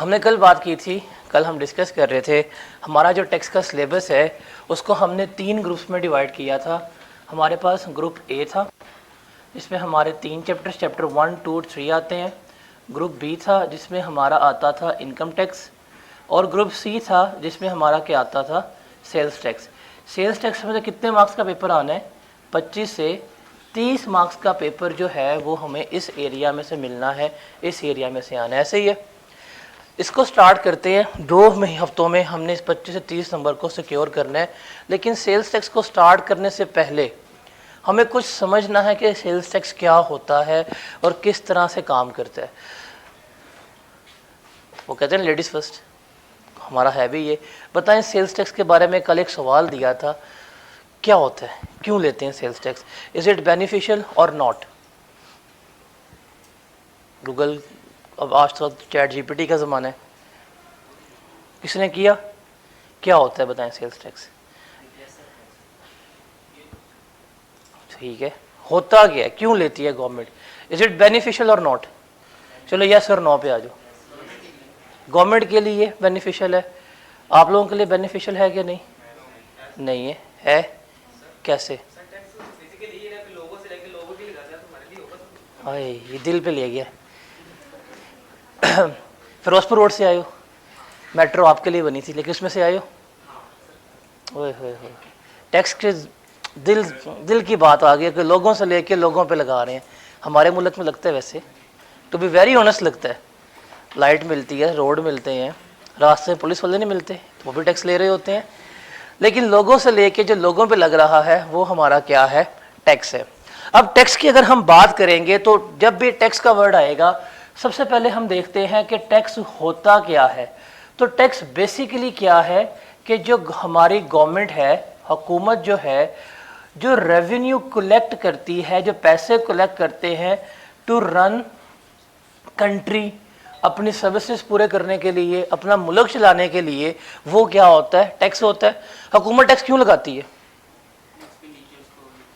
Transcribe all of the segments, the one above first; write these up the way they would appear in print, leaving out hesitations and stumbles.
हमने कल बात की थी, कल हम डिस्कस कर रहे थे हमारा जो टैक्स का सिलेबस है उसको हमने 3 ग्रुप्स में डिवाइड किया था। हमारे पास ग्रुप ए था जिसमें हमारे 3 चैप्टर्स चैप्टर 1, 2 और 3 आते हैं। ग्रुप बी था जिसमें हमारा आता था इनकम टैक्स, और ग्रुप सी था जिसमें हमारा क्या आता था, सेल्स टैक्स। सेल्स टैक्स में कितने मार्क्स का पेपर आना है, 25 से 30 मार्क्स का पेपर जो है वो हमें इस एरिया में से मिलना है, इस एरिया में से आना है। ऐसे ही है, इसको स्टार्ट करते हैं 2 हफ्तों में हमने इस 25 से 30 नंबर को सिक्योर करना है। लेकिन सेल्स टैक्स को स्टार्ट करने से पहले हमें कुछ समझना है कि सेल्स टैक्स क्या होता है और किस तरह से काम करता है। वो कहते हैं लेडीज़ फर्स्ट, हमारा है भी ये। बताएं सेल्स टैक्स के बारे में कल एक सवाल दिया था, क्या होता है, क्यों लेते हैं sales tax, is it beneficial और नॉट। गूगल, अब आज तो चैट जीपीटी का ज़माना है, किसने किया, क्या होता है बताएं सेल्स टैक्स। ठीक है, होता क्या है, क्यों लेती है गवर्नमेंट, इज इट बेनिफिशियल और नॉट। चलो यस और नो पे आ जाओ। गवर्नमेंट के लिए बेनिफिशियल है, आप लोगों के लिए बेनिफिशियल है कि नहीं, नहीं है कैसे, हाय ये दिल पे ले गया। फिरोजपुर रोड से आयो, मेट्रो आपके लिए बनी थी लेकिन उसमें से आयो, ओए होए होए, टैक्स के दिल की बात आ गई कि लोगों से लेके लोगों पे लगा रहे हैं। हमारे मुल्क में लगता है वैसे, टू बी वेरी ऑनेस्ट लगता है, लाइट मिलती है, रोड मिलते हैं, रास्ते में पुलिस वाले नहीं मिलते तो वो भी टैक्स ले रहे होते हैं, लेकिन लोगों से लेके जो लोगों पे लग रहा है वो हमारा क्या है, टैक्स है। अब टैक्स की अगर हम बात करेंगे तो जब भी टैक्स का वर्ड आएगा सबसे पहले हम देखते हैं कि टैक्स होता क्या है। तो टैक्स बेसिकली क्या है कि जो हमारी गवर्नमेंट है, हुकूमत जो है, जो रेवेन्यू कलेक्ट करती है, जो पैसे कलेक्ट करते हैं टू रन कंट्री, अपनी सर्विसेज पूरे करने के लिए, अपना मुल्क चलाने के लिए, वो क्या होता है, टैक्स होता है। हुकूमत टैक्स क्यों लगाती है,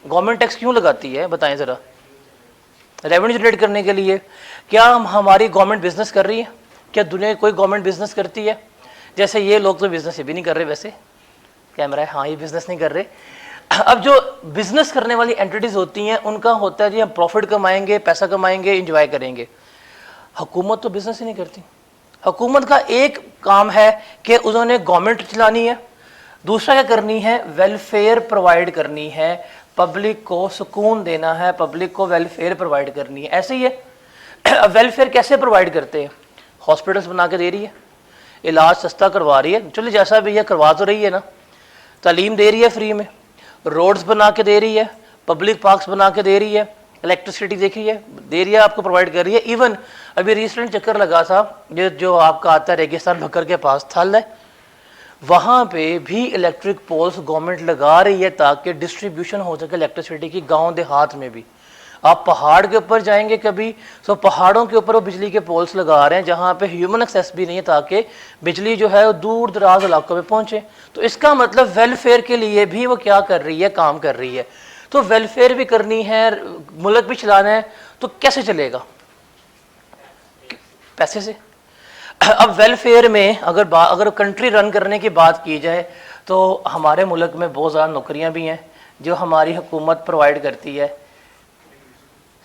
गवर्नमेंट टैक्स क्यों लगाती है बताएं ज़रा, रेवेन्यू जनरेट करने के लिए। क्या हमारी गवर्नमेंट बिजनेस कर रही है, क्या दुनिया की कोई गवर्नमेंट बिजनेस करती है। जैसे ये लोग तो बिजनेस ये भी नहीं कर रहे, वैसे कैमरा है, हाँ ये बिजनेस नहीं कर रहे। अब जो बिजनेस करने वाली एंटिटीज होती हैं उनका होता है जी हम प्रॉफिट कमाएंगे, पैसा कमाएंगे, इंजॉय करेंगे। हुकूमत तो बिजनेस ही नहीं करती। हुकूमत का एक काम है कि उन्होंने गवर्नमेंट चलानी है, दूसरा क्या करनी है, वेलफेयर प्रोवाइड करनी है, पब्लिक को सुकून देना है, पब्लिक को वेलफेयर प्रोवाइड करनी है। ऐसे ही है। वेलफेयर कैसे प्रोवाइड करते हैं, हॉस्पिटल्स बना के दे रही है, इलाज सस्ता करवा रही है, चलो जैसा भी है करवा तो रही है ना, तालीम दे रही है फ्री में, रोड्स बना के दे रही है, पब्लिक पार्क्स बना के दे रही है, इलेक्ट्रिसिटी देखी है दे रही है, आपको प्रोवाइड कर रही है। इवन अभी रिसेंट चक्कर लगा था जो आपका आता है रेगिस्तान भक्कर के पास थल है, वहाँ पे भी इलेक्ट्रिक पोल्स गवर्नमेंट लगा रही है ताकि डिस्ट्रीब्यूशन हो सके इलेक्ट्रिसिटी की गांव देहात में भी। आप पहाड़ के ऊपर जाएंगे कभी तो पहाड़ों के ऊपर वो बिजली के पोल्स लगा रहे हैं जहाँ पे ह्यूमन एक्सेस भी नहीं है ताकि बिजली जो है वो दूर दराज इलाकों में पहुँचे। तो इसका मतलब वेलफेयर के लिए भी वो क्या कर रही है, काम कर रही है। तो वेलफेयर भी करनी है, मुल्क भी चलाना है, तो कैसे चलेगा, पैसे से। अब वेलफेयर में अगर कंट्री रन करने की बात की जाए तो हमारे मुल्क में बहुत ज़्यादा नौकरियां भी हैं जो हमारी हुकूमत प्रोवाइड करती है।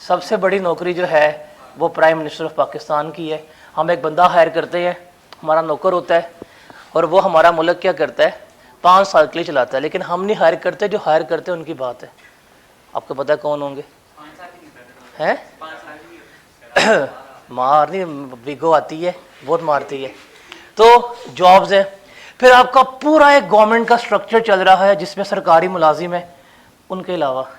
सबसे बड़ी नौकरी जो है वो प्राइम मिनिस्टर ऑफ पाकिस्तान की है। हम एक बंदा हायर करते हैं, हमारा नौकर होता है, और वो हमारा मुल्क क्या करता है, 5 साल के लिए चलाता है। लेकिन हम नहीं हायर करते, जो हायर करते हैं उनकी बात है। आपको पता है कौन होंगे, हैं मारनी बिगो आती है, बहुत मारती है। तो जॉब्स हैं, फिर आपका पूरा एक गवर्नमेंट का स्ट्रक्चर चल रहा है जिसमें सरकारी मुलाजिम है, उनके अलावा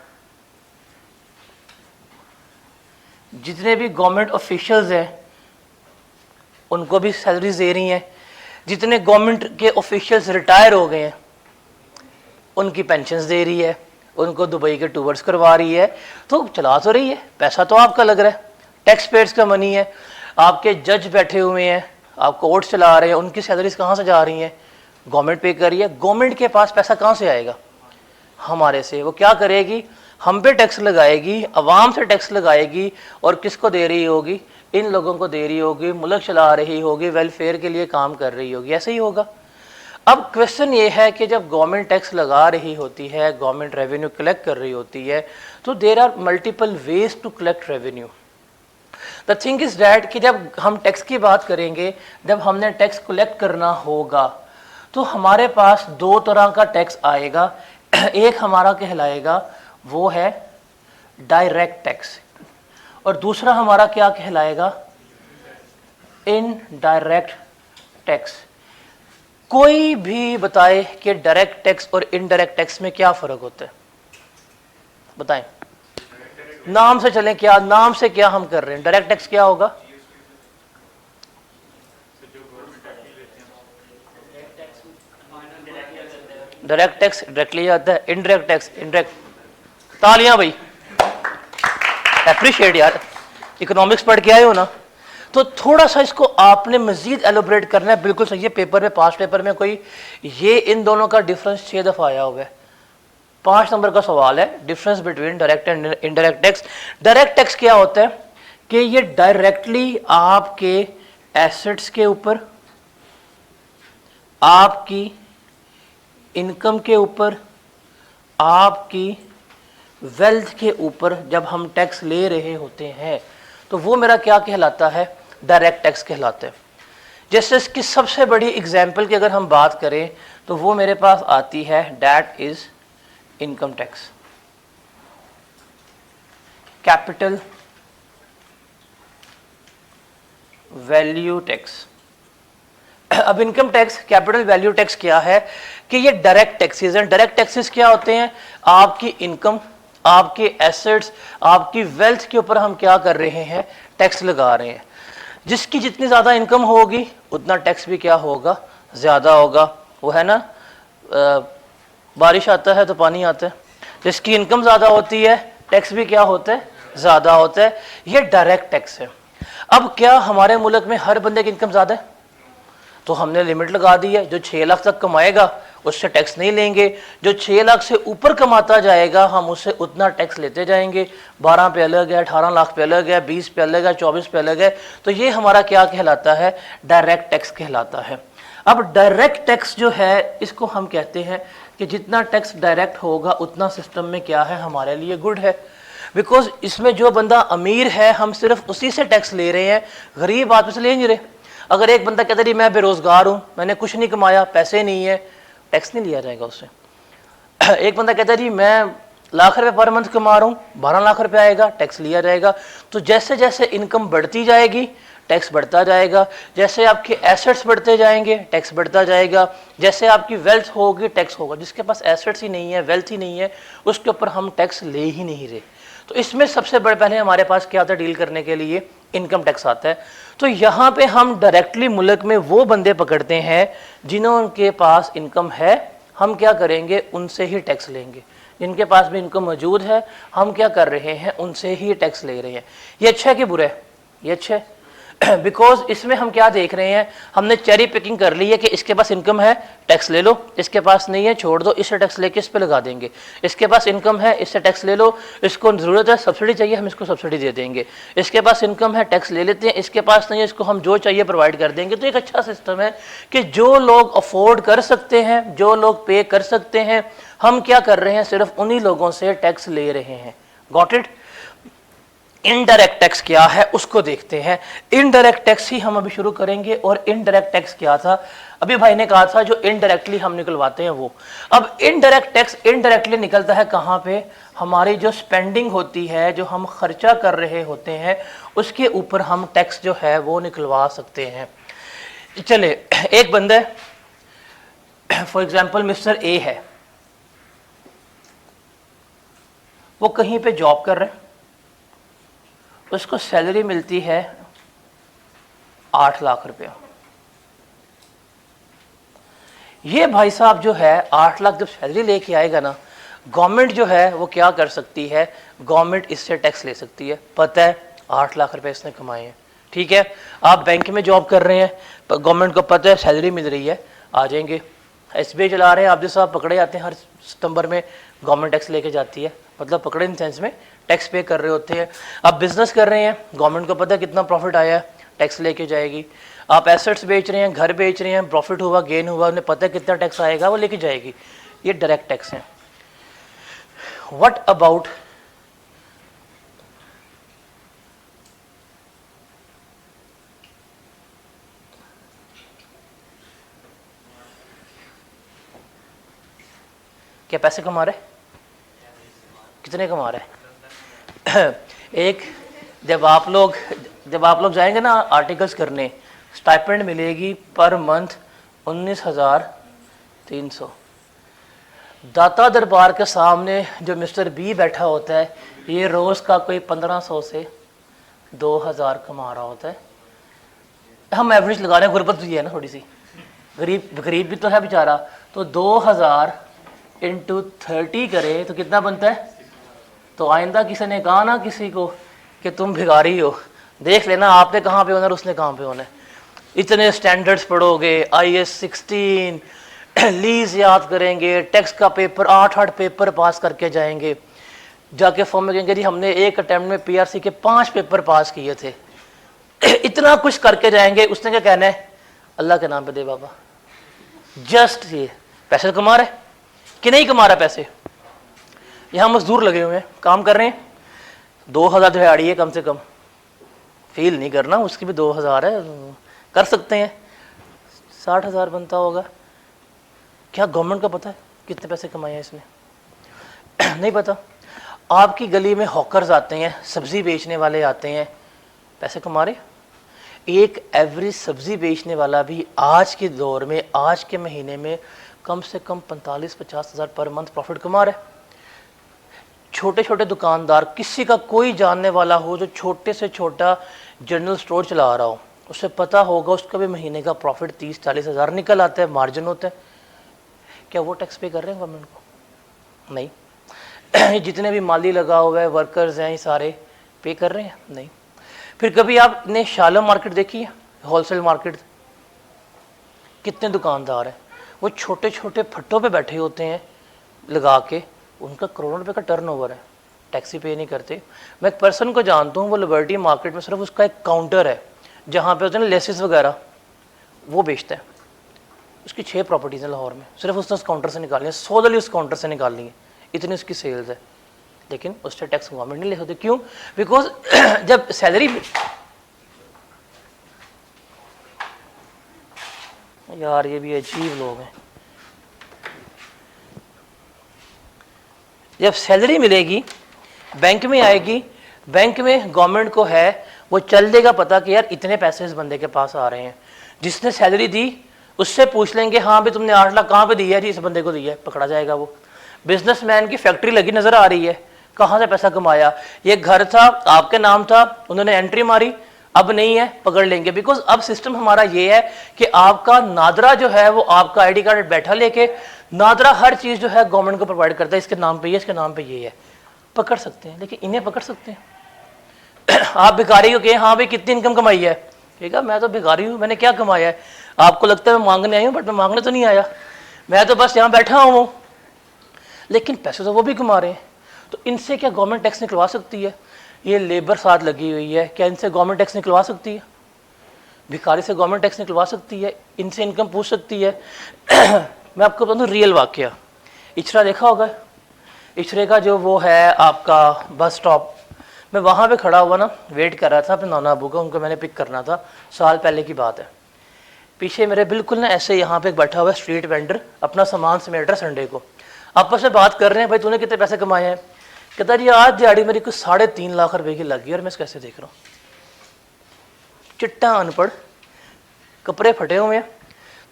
जितने भी गवर्नमेंट ऑफिशियल्स हैं उनको भी सैलरीज दे रही हैं, जितने गवर्नमेंट के ऑफिशियल्स रिटायर हो गए हैं उनकी पेंशन्स दे रही है, उनको दुबई के टूर्स करवा रही है। तो चला तो रही है, पैसा तो आपका लग रहा है, टैक्स पेयर्स का मनी है। आपके जज बैठे हुए हैं, आप कोर्ट चला रहे हैं, उनकी सैलरीज कहाँ से जा रही हैं, गवर्नमेंट पे कर रही है। गवर्नमेंट के पास पैसा कहाँ से आएगा, हमारे से। वो क्या करेगी, हम पे टैक्स लगाएगी, अवाम से टैक्स लगाएगी, और किसको दे रही होगी, इन लोगों को दे रही होगी, मुल्क चला रही होगी, वेलफेयर के लिए काम कर रही होगी, ऐसे ही होगा। अब क्वेश्चन ये है कि जब गवर्नमेंट टैक्स लगा रही होती है, गवर्नमेंट रेवेन्यू कलेक्ट कर रही होती है, तो there are multiple ways to collect revenue. The thing is that कि जब हम टैक्स की बात करेंगे, जब हमने टैक्स कलेक्ट करना होगा, तो हमारे पास दो तरह का टैक्स आएगा। एक हमारा कहलाएगा वो है डायरेक्ट टैक्स, और दूसरा हमारा क्या कहलाएगा, इनडायरेक्ट टैक्स। कोई भी बताए कि डायरेक्ट टैक्स और इनडायरेक्ट टैक्स में क्या फर्क होता है, बताएं। नाम से चलें, क्या नाम से क्या हम कर रहे हैं। डायरेक्ट टैक्स क्या होगा, डायरेक्ट टैक्स डायरेक्टली आता है, इनडायरेक्ट टैक्स इनडायरेक्ट। तालियां भाई, एप्रिशिएट यार, इकोनॉमिक्स पढ़ के आए हो ना। तो थोड़ा सा इसको आपने मजीद एलोबरेट करना है। बिल्कुल सही है, पेपर में, पास पेपर में कोई ये इन दोनों का डिफरेंस 6 दफा आया हुआ है। 5 नंबर का सवाल है, difference between direct and indirect tax. Direct tax क्या होता है कि ये डायरेक्टली आपके एसेट्स के ऊपर, आपकी इनकम के ऊपर, आपकी वेल्थ के ऊपर जब हम टैक्स ले रहे होते हैं, तो वो मेरा क्या कहलाता है, डायरेक्ट टैक्स कहलाता है। जैसे इसकी सबसे बड़ी एग्जाम्पल की अगर हम बात करें, तो वो मेरे पास आती है, that is income tax, capital value tax. अब income tax, capital value tax क्या है कि ये डायरेक्ट टैक्सेस हैं। डायरेक्ट टैक्सेस क्या होते हैं, आपकी इनकम, आपके एसेट्स, आपकी वेल्थ के ऊपर हम क्या कर रहे हैं, टैक्स लगा रहे हैं। जिसकी जितनी ज़्यादा इनकम होगी उतना टैक्स भी क्या होगा, ज़्यादा होगा। वो है ना, बारिश आता है तो पानी आता है, जिसकी इनकम ज़्यादा होती है टैक्स भी क्या होता है, ज़्यादा होता है। ये डायरेक्ट टैक्स है। अब क्या हमारे मुल्क में हर बंदे की इनकम ज़्यादा है, तो हमने लिमिट लगा दी है, जो 6 लाख तक कमाएगा उससे टैक्स नहीं लेंगे, जो 6 लाख से ऊपर कमाता जाएगा हम उससे उतना टैक्स लेते जाएंगे। 12 पे अलग है, 18 लाख पे अलग है, 20 पे अलग है, 24 पे अलग है। तो ये हमारा क्या कहलाता है, डायरेक्ट टैक्स कहलाता है। अब डायरेक्ट टैक्स जो है, इसको हम कहते हैं कि जितना टैक्स डायरेक्ट होगा उतना सिस्टम में क्या है, हमारे लिए गुड है। बिकॉज इसमें जो बंदा अमीर है हम सिर्फ उसी से टैक्स ले रहे हैं, गरीब आदमी से ले नहीं रहे। अगर एक बंदा कहता है मैं बेरोजगार हूँ, मैंने कुछ नहीं कमाया, पैसे नहीं है, टैक्स नहीं लिया जाएगा उससे। एक बंदा कहता है जी मैं लाख रुपए पर मंथ कमा रहा हूँ, 12 लाख रुपए आएगा, टैक्स लिया जाएगा। तो जैसे जैसे इनकम बढ़ती जाएगी टैक्स बढ़ता जाएगा, जैसे आपके एसेट्स बढ़ते जाएंगे टैक्स बढ़ता जाएगा, जैसे आपकी वेल्थ होगी टैक्स होगा। जिसके पास एसेट्स ही नहीं है, वेल्थ ही नहीं है, उसके ऊपर हम टैक्स ले ही नहीं रहे। तो इसमें सबसे बड़े पहले हमारे पास क्या आता है डील करने के लिए, इनकम टैक्स आता है। तो यहाँ पे हम डायरेक्टली मुल्क में वो बंदे पकड़ते हैं जिनके पास इनकम है, हम क्या करेंगे, उनसे ही टैक्स लेंगे। जिनके पास भी इनकम मौजूद है हम क्या कर रहे हैं, उनसे ही टैक्स ले रहे हैं। ये अच्छा है कि बुरा है, ये अच्छा है। बिकॉज इसमें हम क्या देख रहे हैं, हमने चेरी पिकिंग कर ली है कि इसके पास इनकम है टैक्स ले लो, इसके पास नहीं है छोड़ दो, इससे टैक्स लेके इस पे लगा देंगे। इसके पास इनकम है इससे टैक्स ले लो, इसको ज़रूरत है सब्सिडी चाहिए हम इसको सब्सिडी दे देंगे। इसके पास इनकम है टैक्स ले लेते हैं, इसके पास नहीं है इसको हम जो चाहिए प्रोवाइड कर देंगे। तो एक अच्छा सिस्टम है कि जो लोग अफोर्ड कर सकते हैं, जो लोग पे कर सकते हैं, हम क्या कर रहे हैं, सिर्फ उन्हीं लोगों से टैक्स ले रहे हैं। Got it. इनडायरेक्ट टैक्स क्या है उसको देखते हैं। इनडायरेक्ट टैक्स ही हम अभी शुरू करेंगे। और इनडायरेक्ट टैक्स क्या था, अभी भाई ने कहा था जो इनडायरेक्टली हम निकलवाते हैं वो। अब इनडायरेक्ट टैक्स इनडायरेक्टली निकलता है कहाँ पे, हमारी जो स्पेंडिंग होती है, जो हम खर्चा कर रहे होते हैं, उसके ऊपर हम टैक्स जो है वो निकलवा सकते हैं। चले, एक बंदा फॉर एग्जाम्पल मिस्टर ए है, वो कहीं पे जॉब कर रहे हैं, उसको सैलरी मिलती है 8 लाख रुपया। ये भाई साहब जो है 8 लाख जब सैलरी लेके आएगा ना, गवर्नमेंट जो है वो क्या कर सकती है, गवर्नमेंट इससे टैक्स ले सकती है। पता है 8 लाख रुपए इसने कमाए हैं, ठीक है। आप बैंक में जॉब कर रहे हैं, गवर्नमेंट को पता है सैलरी मिल रही है, आ जाएंगे। SBI चला रहे हैं, आप जो साहब पकड़े जाते हैं हर सितंबर में, गवर्नमेंट टैक्स लेके जाती है, मतलब पकड़े इन सेंस में टैक्स पे कर रहे होते हैं। आप बिजनेस कर रहे हैं, गवर्नमेंट को पता है कितना प्रॉफिट आया है, टैक्स लेके जाएगी। आप एसेट्स बेच रहे हैं, घर बेच रहे हैं, प्रॉफिट हुआ गेन हुआ, उन्हें पता है कितना टैक्स आएगा, वो लेके जाएगी। ये डायरेक्ट टैक्स है। व्हाट अबाउट क्या पैसे कमा रहे, कितने कमा रहे हैं? एक जब आप लोग जाएंगे ना आर्टिकल्स करने, स्टाइपेंड मिलेगी पर मंथ 19,300। दाता दरबार के सामने जो मिस्टर बी बैठा होता है, ये रोज का कोई 1500 से 2000 कमा रहा होता है। हम एवरेज लगा रहे हैं, गुर्बत भी है ना थोड़ी सी, गरीब भी तो है बेचारा। तो 2000 इंटू 30 करे तो कितना बनता है? तो आइंदा किसी ने कहा ना किसी को कि तुम भिखारी हो, देख लेना आपने कहाँ पे होना और उसने कहाँ पे होना है। इतने स्टैंडर्ड्स पढ़ोगे, IAS 16, लीज याद करेंगे, टैक्स का पेपर 8 पेपर पास करके जाएंगे, जाके फॉर्म में कहेंगे जी हमने एक अटेम्प्ट में PRC के 5 पेपर पास किए थे। इतना कुछ करके जाएंगे। उसने क्या कहना है? अल्लाह के नाम पे दे बाबा। जस्ट ये पैसे कमा रहे कि नहीं कमा रहा पैसे? यहाँ मजदूर लगे हुए हैं, काम कर रहे हैं, 2000 दिहाड़ी है कम से कम, फील नहीं करना, उसकी भी 2000 है, कर सकते हैं, 60,000 बनता होगा। क्या गवर्नमेंट को पता है कितने पैसे कमाए हैं इसने? नहीं पता। आपकी गली में हॉकर्स आते हैं, सब्जी बेचने वाले आते हैं, पैसे कमा रहे। एक एवरेज सब्जी बेचने वाला भी आज के दौर में, आज के महीने में कम से कम 45-50 हज़ार पर मंथ प्रॉफिट कमा रहे। छोटे छोटे दुकानदार, किसी का कोई जानने वाला हो जो छोटे से छोटा जनरल स्टोर चला रहा हो, उसे पता होगा उसका भी महीने का प्रॉफिट 30-40 हज़ार निकल आता है, मार्जिन होता है। क्या वो टैक्स पे कर रहे हैं गवर्नमेंट को? नहीं। जितने भी माली लगा हुआ है, वर्कर्स हैं, ये सारे पे कर रहे हैं? नहीं। फिर कभी आपने शालम मार्केट देखी है, होलसेल मार्केट? कितने दुकानदार हैं, वो छोटे छोटे फट्टों पे बैठे होते हैं लगा के, उनका करोड़ों रुपए का टर्नओवर है, टैक्सी पे नहीं करते। मैं एक पर्सन को जानता हूँ, वो लिबर्टी मार्केट में सिर्फ उसका एक काउंटर है जहाँ पे होते हैं लेसेस वगैरह, वो बेचता है। उसकी 6 प्रॉपर्टीज़ हैं लाहौर में, सिर्फ उसने उस काउंटर से निकाली है, 100 दली उस काउंटर से निकालनी है, इतनी उसकी सेल्स है। लेकिन उससे टैक्स गवर्नमेंट नहीं ले सकती। क्यों? बिकॉज जब सैलरी, यार ये भी अजीब लोग हैं, जब सैलरी मिलेगी बैंक में आएगी, बैंक में गवर्नमेंट को है वो चल देगा पता कि यार इतने पैसे इस बंदे के पास आ रहे हैं। जिसने सैलरी दी उससे पूछ लेंगे, हाँ भाई तुमने 8 लाख कहाँ पे दिया है जी? इस बंदे को दिया है, पकड़ा जाएगा। वो बिजनेसमैन की फैक्ट्री लगी नजर आ रही है, कहाँ से पैसा कमाया? ये घर था, आपके नाम था, उन्होंने एंट्री मारी, अब नहीं है, पकड़ लेंगे। बिकॉज अब सिस्टम हमारा ये है कि आपका नादरा जो है वो आपका ID कार्ड बैठा लेके, नादरा हर चीज़ जो है गवर्नमेंट को प्रोवाइड करता है, इसके नाम पे ये, इसके नाम पे ये है, पकड़ सकते हैं। लेकिन इन्हें पकड़ सकते हैं? आप भिखारी को कहें हाँ भाई कितनी इनकम कमाई है, ठीक है मैं तो भिखारी हूँ, मैंने क्या कमाया है? आपको लगता है मैं मांगने आई हूँ, बट मैं मांगने तो नहीं आया, मैं तो बस यहाँ बैठा हूँ। लेकिन पैसे तो वो भी कमा रहे हैं। तो इनसे क्या गवर्नमेंट टैक्स निकलवा सकती है? ये लेबर साथ लगी हुई है, क्या इनसे गवर्नमेंट टैक्स निकलवा सकती है? भिखारी से गवर्नमेंट टैक्स निकलवा सकती है? इनसे इनकम पूछ सकती है? मैं आपको बताऊँ रियल वाकया, इचरा देखा होगा, इचरे का जो वो है आपका बस स्टॉप, मैं वहाँ पे खड़ा हुआ ना, वेट कर रहा था अपने नाना अबू का, उनको मैंने पिक करना था, साल पहले की बात है। पीछे मेरे बिल्कुल ना ऐसे यहाँ पे बैठा हुआ स्ट्रीट वेंडर, अपना सामान समेट रहा, संडे को आपस में बात कर रहे हैं, भाई तूने कितने पैसे कमाए हैं? कहता जी आज दिहाड़ी मेरी कुछ 3.5 लाख रुपए की लगी और मैं कैसे देख रहा हूँ, चिट्टा अनपढ़, कपड़े फटे हुए हैं।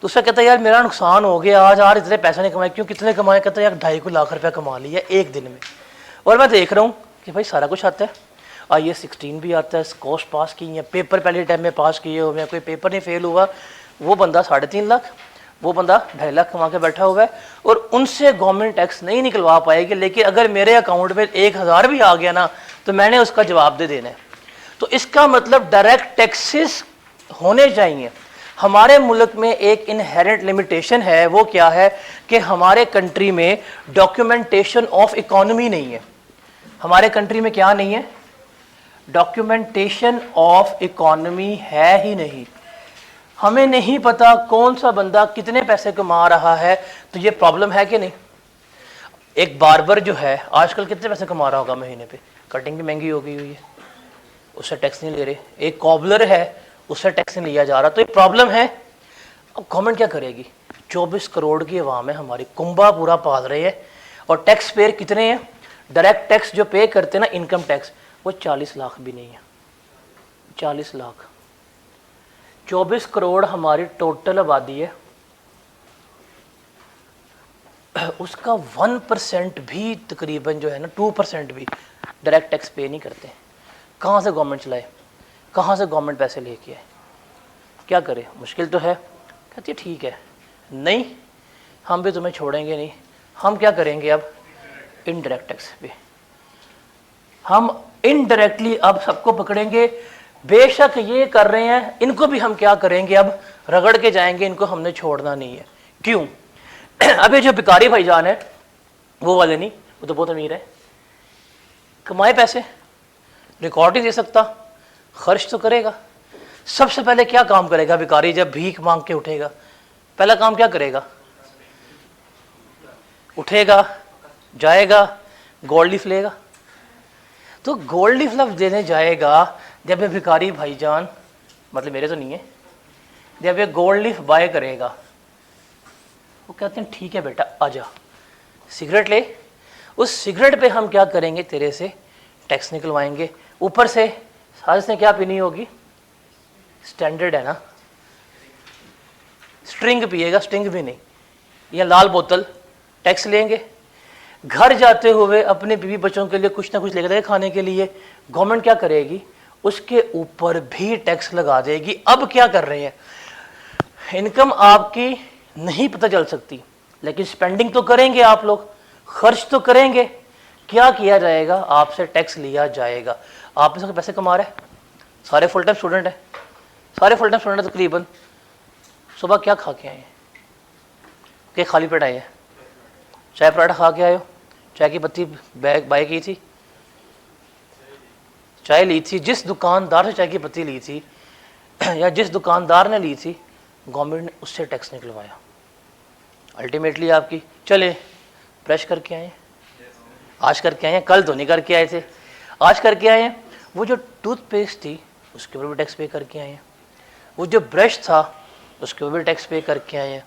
तो उसका कहता है यार मेरा नुकसान हो गया, आज इतने पैसे नहीं कमाए। क्यों, कितने कमाए? कहता है यार 2.5 लाख रुपया कमा लिया एक दिन में। और मैं देख रहा हूँ कि भाई सारा कुछ आता है, IAS 16 भी आता है, कोर्स पास की है, पेपर पहले टाइम में पास किए हुए हैं, कोई पेपर नहीं फेल हुआ। वो बंदा 3.5 लाख, वो बंदा 2.5 लाख कमा के बैठा हुआ है, और उनसे गवर्नमेंट टैक्स नहीं निकलवा पाएगी। लेकिन अगर मेरे अकाउंट में 1000 भी आ गया ना, तो मैंने उसका जवाब दे देना है। तो इसका मतलब डायरेक्ट टैक्सेस होने चाहिए। हमारे मुल्क में एक इनहेरेंट लिमिटेशन है, वो क्या है कि हमारे कंट्री में डॉक्यूमेंटेशन ऑफ इकोनॉमी नहीं है। हमारे कंट्री में क्या नहीं है, डॉक्यूमेंटेशन ऑफ इकोनॉमी है ही नहीं। हमें नहीं पता कौन सा बंदा कितने पैसे कमा रहा है, तो ये प्रॉब्लम है कि नहीं। एक बार्बर जो है आजकल कितने पैसे कमा रहा होगा महीने पे, कटिंग भी महंगी हो गई हुई है, उससे टैक्स नहीं ले रहे। एक कॉबलर है, उससे टैक्स नहीं लिया जा रहा, तो ये प्रॉब्लम है। अब गवर्नमेंट क्या करेगी, 24 करोड़ की आवाम है हमारी, कुंबा पूरा पाल रहे हैं, और टैक्स पेयर कितने हैं, डायरेक्ट टैक्स जो पे करते हैं ना, इनकम टैक्स, वो 40 लाख भी नहीं है, 40 लाख। 24 करोड़ हमारी टोटल आबादी है, उसका 1% भी तकरीबन जो है ना, 2% भी डायरेक्ट टैक्स पे नहीं करते। कहाँ से गवर्नमेंट चलाए, कहाँ से गवर्नमेंट पैसे लेके आए, क्या करे, मुश्किल तो है। कहती है ठीक है, नहीं हम भी तुम्हें छोड़ेंगे नहीं, हम क्या करेंगे अब, इनडायरेक्ट टैक्स पे हम इनडायरेक्टली अब सबको पकड़ेंगे। बेशक ये कर रहे हैं, इनको भी हम क्या करेंगे, अब रगड़ के जाएंगे, इनको हमने छोड़ना नहीं है। क्यों, अभी जो भिखारी भाईजान है वो वाले नहीं, वो तो बहुत अमीर है, कमाए पैसे, रिकॉर्ड ही दे सकता, खर्च तो करेगा। सबसे पहले क्या काम करेगा भिखारी, जब भीख मांग के उठेगा, पहला काम क्या करेगा, उठेगा, जाएगा, गोल्ड लीफ लेगा। तो गोल्ड लीफ लफ्ज देने जाएगा, जब ये भिखारी भाईजान, मतलब मेरे तो नहीं है, जब ये गोल्ड लीफ बाय करेगा, वो कहते हैं ठीक है बेटा आजा सिगरेट ले, उस सिगरेट पे हम क्या करेंगे, तेरे से टैक्स निकलवाएंगे। ऊपर से साजिश ने क्या पीनी होगी, स्टैंडर्ड है ना, स्ट्रिंग पिएगा, स्टिंग भी नहीं, या लाल बोतल, टैक्स लेंगे। घर जाते हुए अपने बीवी बच्चों के लिए कुछ ना कुछ लेकर जाएगा खाने के लिए, गवर्नमेंट क्या करेगी, उसके ऊपर भी टैक्स लगा देगी। अब क्या कर रहे हैं, इनकम आपकी नहीं पता चल सकती, लेकिन स्पेंडिंग तो करेंगे आप लोग, खर्च तो करेंगे। क्या किया जाएगा, आपसे टैक्स लिया जाएगा। आप में से पैसे कमा रहे हैं, सारे फुल टाइम स्टूडेंट हैं, सारे फुल टाइम स्टूडेंट तकरीबन, सुबह क्या खा के आए हैं, कि खाली पेट आए हैं, चाय पराठा खा के आए हो, चाय की पत्ती बाय की थी, चाय ली थी, जिस दुकानदार से चाय की पत्ती ली थी या जिस दुकानदार ने ली थी, गवर्नमेंट ने उससे टैक्स निकलवाया। अल्टीमेटली आपकी, चले ब्रश करके आए, आज करके आए हैं, कल तो नहीं करके आए थे, आज करके आए हैं। वो जो टूथपेस्ट थी उसके ऊपर भी टैक्स पे करके आए हैं, वो जो ब्रश था उसके ऊपर भी टैक्स पे करके आए हैं।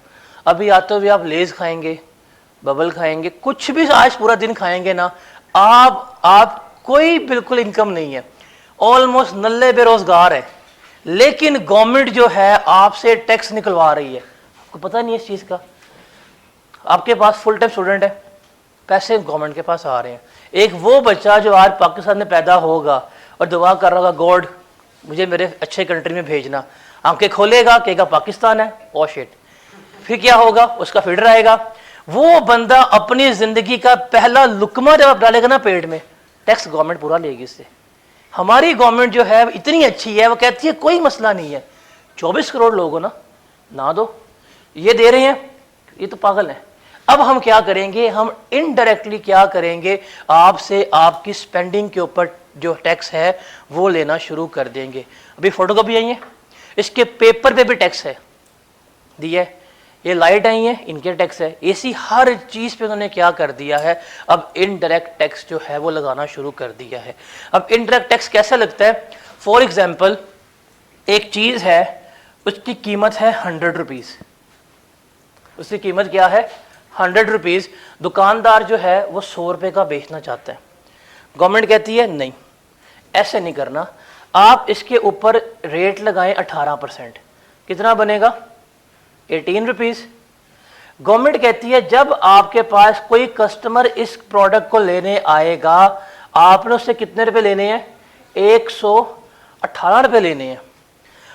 अभी आते हुए आप लेज खाएंगे, बबल खाएंगे, कुछ भी आज पूरा दिन खाएंगे ना, आप कोई बिल्कुल इनकम नहीं है, ऑलमोस्ट नल्ले बेरोजगार है, लेकिन गवर्नमेंट जो है आपसे टैक्स निकलवा रही है, आपको पता नहीं है इस चीज का। आपके पास फुल टाइम स्टूडेंट है, पैसे गवर्नमेंट के पास आ रहे हैं। एक वो बच्चा जो आज पाकिस्तान में पैदा होगा और दुआ कर रहा होगा, गॉड मुझे मेरे अच्छे कंट्री में भेजना, आंखें खोलेगा, कहेगा पाकिस्तान है, ओ शिट, फिर क्या होगा, उसका फीडर आएगा। वो बंदा अपनी जिंदगी का पहला लुकमा जब डालेगा ना पेट में, टैक्स गवर्नमेंट पूरा लेगी इससे। हमारी गवर्नमेंट जो है इतनी अच्छी है, वो कहती है कोई मसला नहीं है, 24 करोड़ लोगों ना दो, ये दे रहे हैं, ये तो पागल है। अब हम क्या करेंगे, हम इनडायरेक्टली क्या करेंगे, आपसे आपकी स्पेंडिंग के ऊपर जो टैक्स है वो लेना शुरू कर देंगे। अभी फोटोकॉपी आई है, इसके पेपर पे भी टैक्स है दिया है, ये लाइट आई है, इनके टैक्स है, एसी, हर चीज पे उन्होंने क्या कर दिया है, अब इनडायरेक्ट टैक्स जो है वो लगाना शुरू कर दिया है। अब इनडायरेक्ट टैक्स कैसे लगता है, फॉर एग्जाम्पल एक चीज है, उसकी कीमत है 100 रुपीज, उसकी कीमत क्या है 100 रुपीज, दुकानदार जो है वो 100 रुपये का बेचना चाहता है, गवर्नमेंट कहती है नहीं ऐसे नहीं करना, आप इसके ऊपर रेट लगाएं 18%, कितना बनेगा 18 रुपीज। गवर्नमेंट कहती है जब आपके पास कोई कस्टमर इस प्रोडक्ट को लेने आएगा, आपने उससे कितने रुपए लेने हैं, 118 रुपये लेने हैं,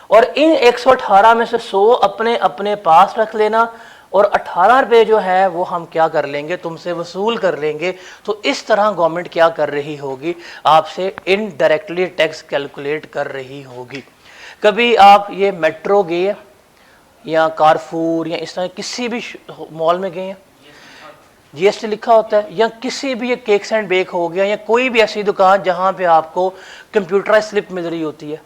और इन 118 में से 100 अपने अपने पास रख लेना, और 18 रुपये जो है वो हम क्या कर लेंगे, तुमसे वसूल कर लेंगे। तो इस तरह गवर्नमेंट क्या कर रही होगी, आपसे इनडायरेक्टली टैक्स कैलकुलेट कर रही होगी। कभी आप ये मेट्रो गए या कारफूर या इस तरह किसी भी मॉल में गए हैं, जीएसटी लिखा होता है, या किसी भी केक्स एंड बेक हो गया या कोई भी ऐसी दुकान जहां पे आपको कंप्यूटराइज स्लिप मिल रही होती है,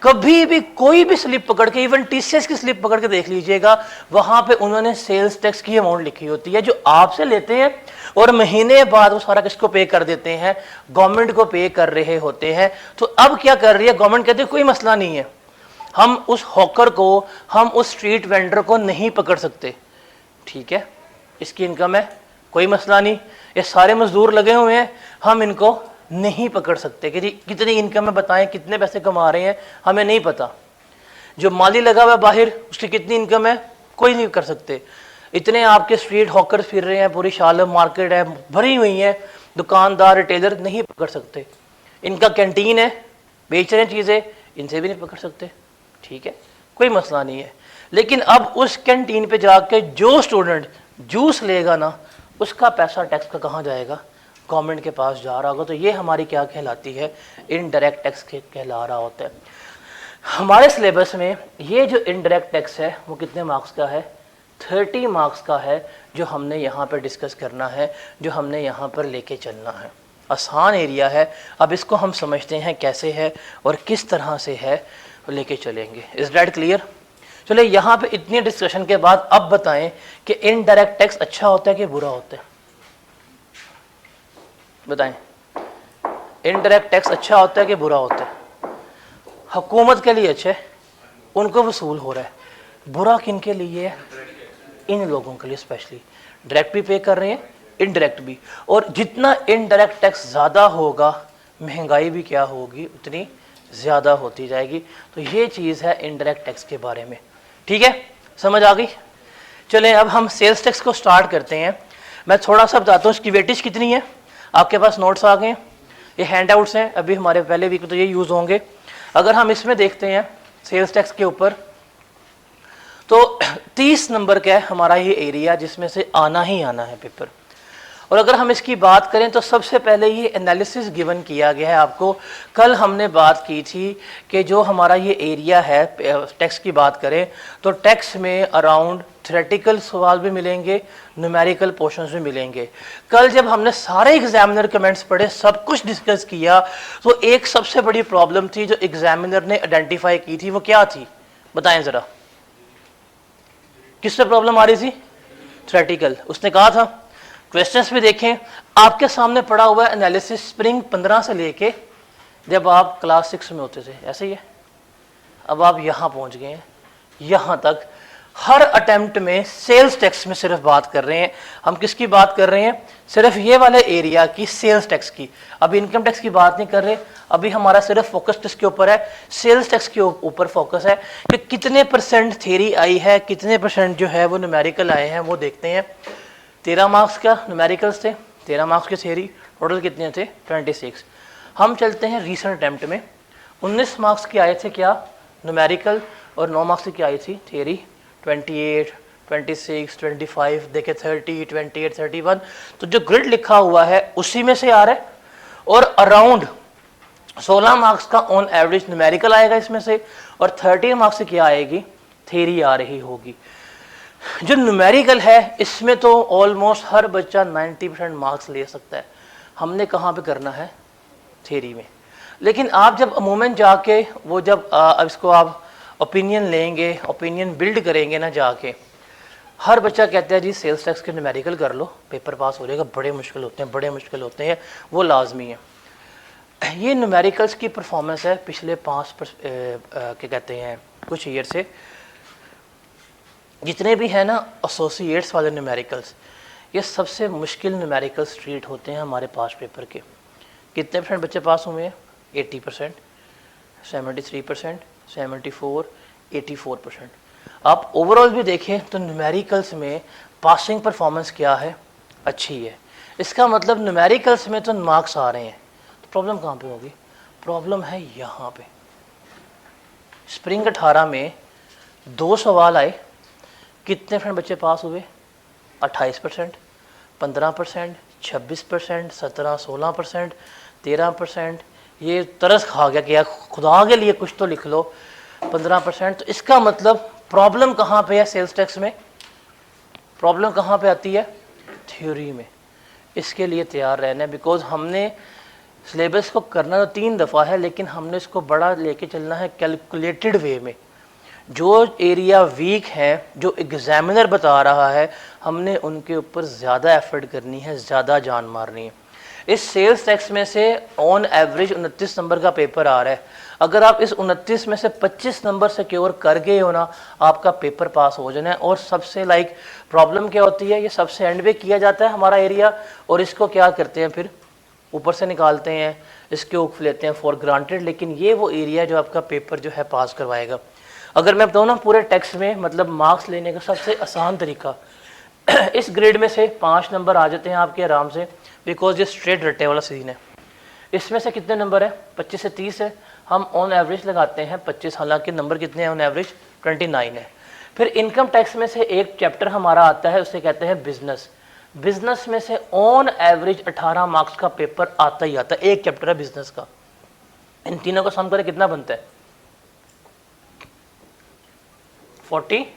कभी भी कोई भी स्लिप पकड़ के, इवन टीसीएस की स्लिप पकड़ के देख लीजिएगा, वहां पे उन्होंने सेल्स टैक्स की अमाउंट लिखी होती है जो आपसे लेते हैं, और महीने बाद वो सारा किसको पे कर देते हैं, गवर्नमेंट को पे कर रहे होते हैं। तो अब क्या कर रही है गवर्नमेंट, कहते हैं कोई मसला नहीं है, हम उस हॉकर को, हम उस स्ट्रीट वेंडर को नहीं पकड़ सकते, ठीक है, इसकी इनकम है, कोई मसला नहीं, ये सारे मजदूर लगे हुए हैं, हम इनको नहीं पकड़ सकते कि जी कितनी इनकम है बताएं, कितने पैसे कमा रहे हैं, हमें नहीं पता। जो माली लगा हुआ है बाहर, उसकी कितनी इनकम है, कोई नहीं कर सकते। इतने आपके स्ट्रीट हॉकर्स फिर रहे हैं, पूरी शालम मार्केट है भरी हुई है, दुकानदार रिटेलर नहीं पकड़ सकते। इनका कैंटीन है, बेच रहे हैं चीज़ें, इनसे भी नहीं पकड़ सकते, ठीक है, कोई मसला नहीं है। लेकिन अब उस कैंटीन पे जाके जो स्टूडेंट जूस लेगा ना, उसका पैसा टैक्स का कहाँ जाएगा, गवर्नमेंट के पास जा रहा होगा। तो ये हमारी क्या कहलाती है, इनडायरेक्ट टैक्स के कहला रहा होता है। हमारे सिलेबस में ये जो इनडायरेक्ट टैक्स है वो कितने मार्क्स का है, 30 मार्क्स का है, जो हमने यहाँ पर डिस्कस करना है, जो हमने यहाँ पर लेके चलना है। आसान एरिया है, अब इसको हम समझते हैं कैसे है और किस तरह से है, लेके चलेंगे। Is that clear? चलिए यहाँ पे इतनी डिस्कशन के बाद अब बताएं कि इनडायरेक्ट टैक्स अच्छा होता है कि बुरा होता है, बताएं। इनडायरेक्ट टैक्स अच्छा होता है कि बुरा होता है? हुकूमत के लिए अच्छा है, उनको वसूल हो रहा है। बुरा किन के लिए है? इन लोगों के लिए स्पेशली, डायरेक्ट भी पे कर रहे हैं, इनडायरेक्ट भी। और जितना इनडायरेक्ट टैक्स ज़्यादा होगा, महंगाई भी क्या होगी, उतनी ज़्यादा होती जाएगी। तो ये चीज़ है इनडायरेक्ट टैक्स के बारे में, ठीक है, समझ आ गई? चलें अब हम सेल्स टैक्स को स्टार्ट करते हैं। मैं थोड़ा सा बताता हूँ इसकी वेटेज कितनी है। आपके पास नोट्स आ गए हैं, ये हैंड आउट्स हैं, अभी हमारे पहले वीक में तो ये यूज़ होंगे। अगर हम इसमें देखते हैं सेल्स टैक्स के ऊपर, तो 30 नंबर का है हमारा ये एरिया, जिसमें से आना ही आना है पेपर। और अगर हम इसकी बात करें तो सबसे पहले ये एनालिसिस गिवन किया गया है आपको। कल हमने बात की थी कि जो हमारा ये एरिया है, टैक्स की बात करें तो टैक्स में अराउंड थ्योरेटिकल सवाल भी मिलेंगे, न्यूमेरिकल पोर्शंस भी मिलेंगे। कल जब हमने सारे एग्जामिनर कमेंट्स पढ़े, सब कुछ डिस्कस किया, तो एक सबसे बड़ी प्रॉब्लम थी जो एग्जामिनर ने आइडेंटिफाई की थी, वो क्या थी बताएं ज़रा, किससे प्रॉब्लम आ रही थी? थ्योरेटिकल। उसने कहा था, क्वेश्चंस भी देखें, आपके सामने पड़ा हुआ है एनालिसिस स्प्रिंग 15 से लेके जब आप क्लास 6 में होते थे, ऐसे ही है। अब आप यहाँ पहुँच गए हैं, यहाँ तक हर अटेम्प्ट में सेल्स टैक्स में सिर्फ बात कर रहे हैं। हम किसकी बात कर रहे हैं? सिर्फ ये वाले एरिया की, सेल्स टैक्स की। अभी इनकम टैक्स की बात नहीं कर रहे, अभी हमारा सिर्फ फोकस किसके ऊपर है? सेल्स टैक्स के ऊपर फोकस है कि कितने परसेंट थ्योरी आई है, कितने परसेंट जो है वो न्यूमेरिकल आए हैं, वो देखते हैं। 13 मार्क्स का न्यूमेरिकल्स थे, 13 मार्क्स के थ्योरी, टोटल कितने थे? 26। हम चलते हैं रीसेंट अटेम्प्ट में, 19 मार्क्स की आए थे क्या? न्यूमेरिकल, और 9 मार्क्स की आई थी थ्योरी। 28, 26, 25, देखे 30, 28, 31। तो जो ग्रिड लिखा हुआ है उसी में से आ रहा है। और अराउंड 16 मार्क्स का ऑन एवरेज न्यूमेरिकल आएगा इसमें से, और 30 मार्क्स से क्या आएगी? थ्योरी आ रही होगी। जो न्यूमेरिकल है इसमें तो ऑलमोस्ट हर बच्चा 90% मार्क्स ले सकता है। हमने कहाँ पे करना है? थ्योरी में। लेकिन आप जब अमूमन जाके वो जब इसको आप ओपिनियन लेंगे, ओपिनियन बिल्ड करेंगे ना जाके, हर बच्चा कहता है जी सेल्स टैक्स के न्यूमेरिकल कर लो, पेपर पास हो जाएगा। बड़े मुश्किल होते हैं, बड़े मुश्किल होते हैं, वो लाजमी है। ये न्यूमेरिकल्स की परफॉर्मेंस है पिछले 5 क्या कहते हैं कुछ ईयर से। जितने भी हैं ना एसोसिएट्स वाले न्यूमेरिकल्स, ये सबसे मुश्किल न्यूमेरिकल स्ट्रीट होते हैं हमारे पास पेपर के। कितने परसेंट बच्चे पास हुए हैं? 80%, 73%, 74, 84%। आप ओवरऑल भी देखें तो न्यूमेरिकल्स में पासिंग परफॉर्मेंस क्या है? अच्छी है। इसका मतलब न्यूमेरिकल्स में तो मार्क्स आ रहे हैं। तो प्रॉब्लम कहाँ पे होगी? प्रॉब्लम है यहाँ पे। स्प्रिंग 18 में 2 सवाल आए, कितने परसेंट बच्चे पास हुए? 28%, 15%, 26%, 17, 16%, 13%। ये तरस खा गया कि यार खुदा के लिए कुछ तो लिख लो, 15%। तो इसका मतलब प्रॉब्लम कहाँ पे है? सेल्स टैक्स में प्रॉब्लम कहाँ पे आती है? थ्योरी में, इसके लिए तैयार रहना है, बिकॉज हमने सिलेबस को करना तो 3 दफ़ा है, लेकिन हमने इसको बड़ा लेके चलना है कैलकुलेटेड वे में। जो एरिया वीक है, जो एग्जामिनर बता रहा है, हमने उनके ऊपर ज़्यादा एफर्ट करनी है, ज़्यादा जान मारनी है। इस सेल्स टैक्स में से ऑन एवरेज 29 नंबर का पेपर आ रहा है। अगर आप इस 29 में से 25 नंबर सिक्योर कर गए हो ना, आपका पेपर पास हो जाना है। और सबसे प्रॉब्लम क्या होती है, ये सबसे एंड पे किया जाता है हमारा एरिया, और इसको क्या करते हैं फिर ऊपर से निकालते हैं, इसके ऊपर लेते हैं फॉर ग्रांटेड। लेकिन ये वो एरिया जो आपका पेपर जो है पास करवाएगा। अगर मैं बताऊँ ना, पूरे टेक्स्ट में मतलब मार्क्स लेने का सबसे आसान तरीका इस ग्रेड में से 5 नंबर आ जाते हैं आपके आराम से, बिकॉज ये स्ट्रेट रट्टे वाला सीन है। इसमें से कितने नंबर है, 25 से 30 है, हम ऑन एवरेज लगाते हैं 25, हालांकि नंबर कितने हैं ऑन एवरेज 29 है। फिर इनकम टैक्स में से एक चैप्टर हमारा आता है, उसे कहते हैं बिजनेस। बिजनेस में से ऑन एवरेज 18 मार्क्स का पेपर आता ही आता है, एक चैप्टर है बिजनेस का। इन तीनों का सम करें कितना बनता है, 48।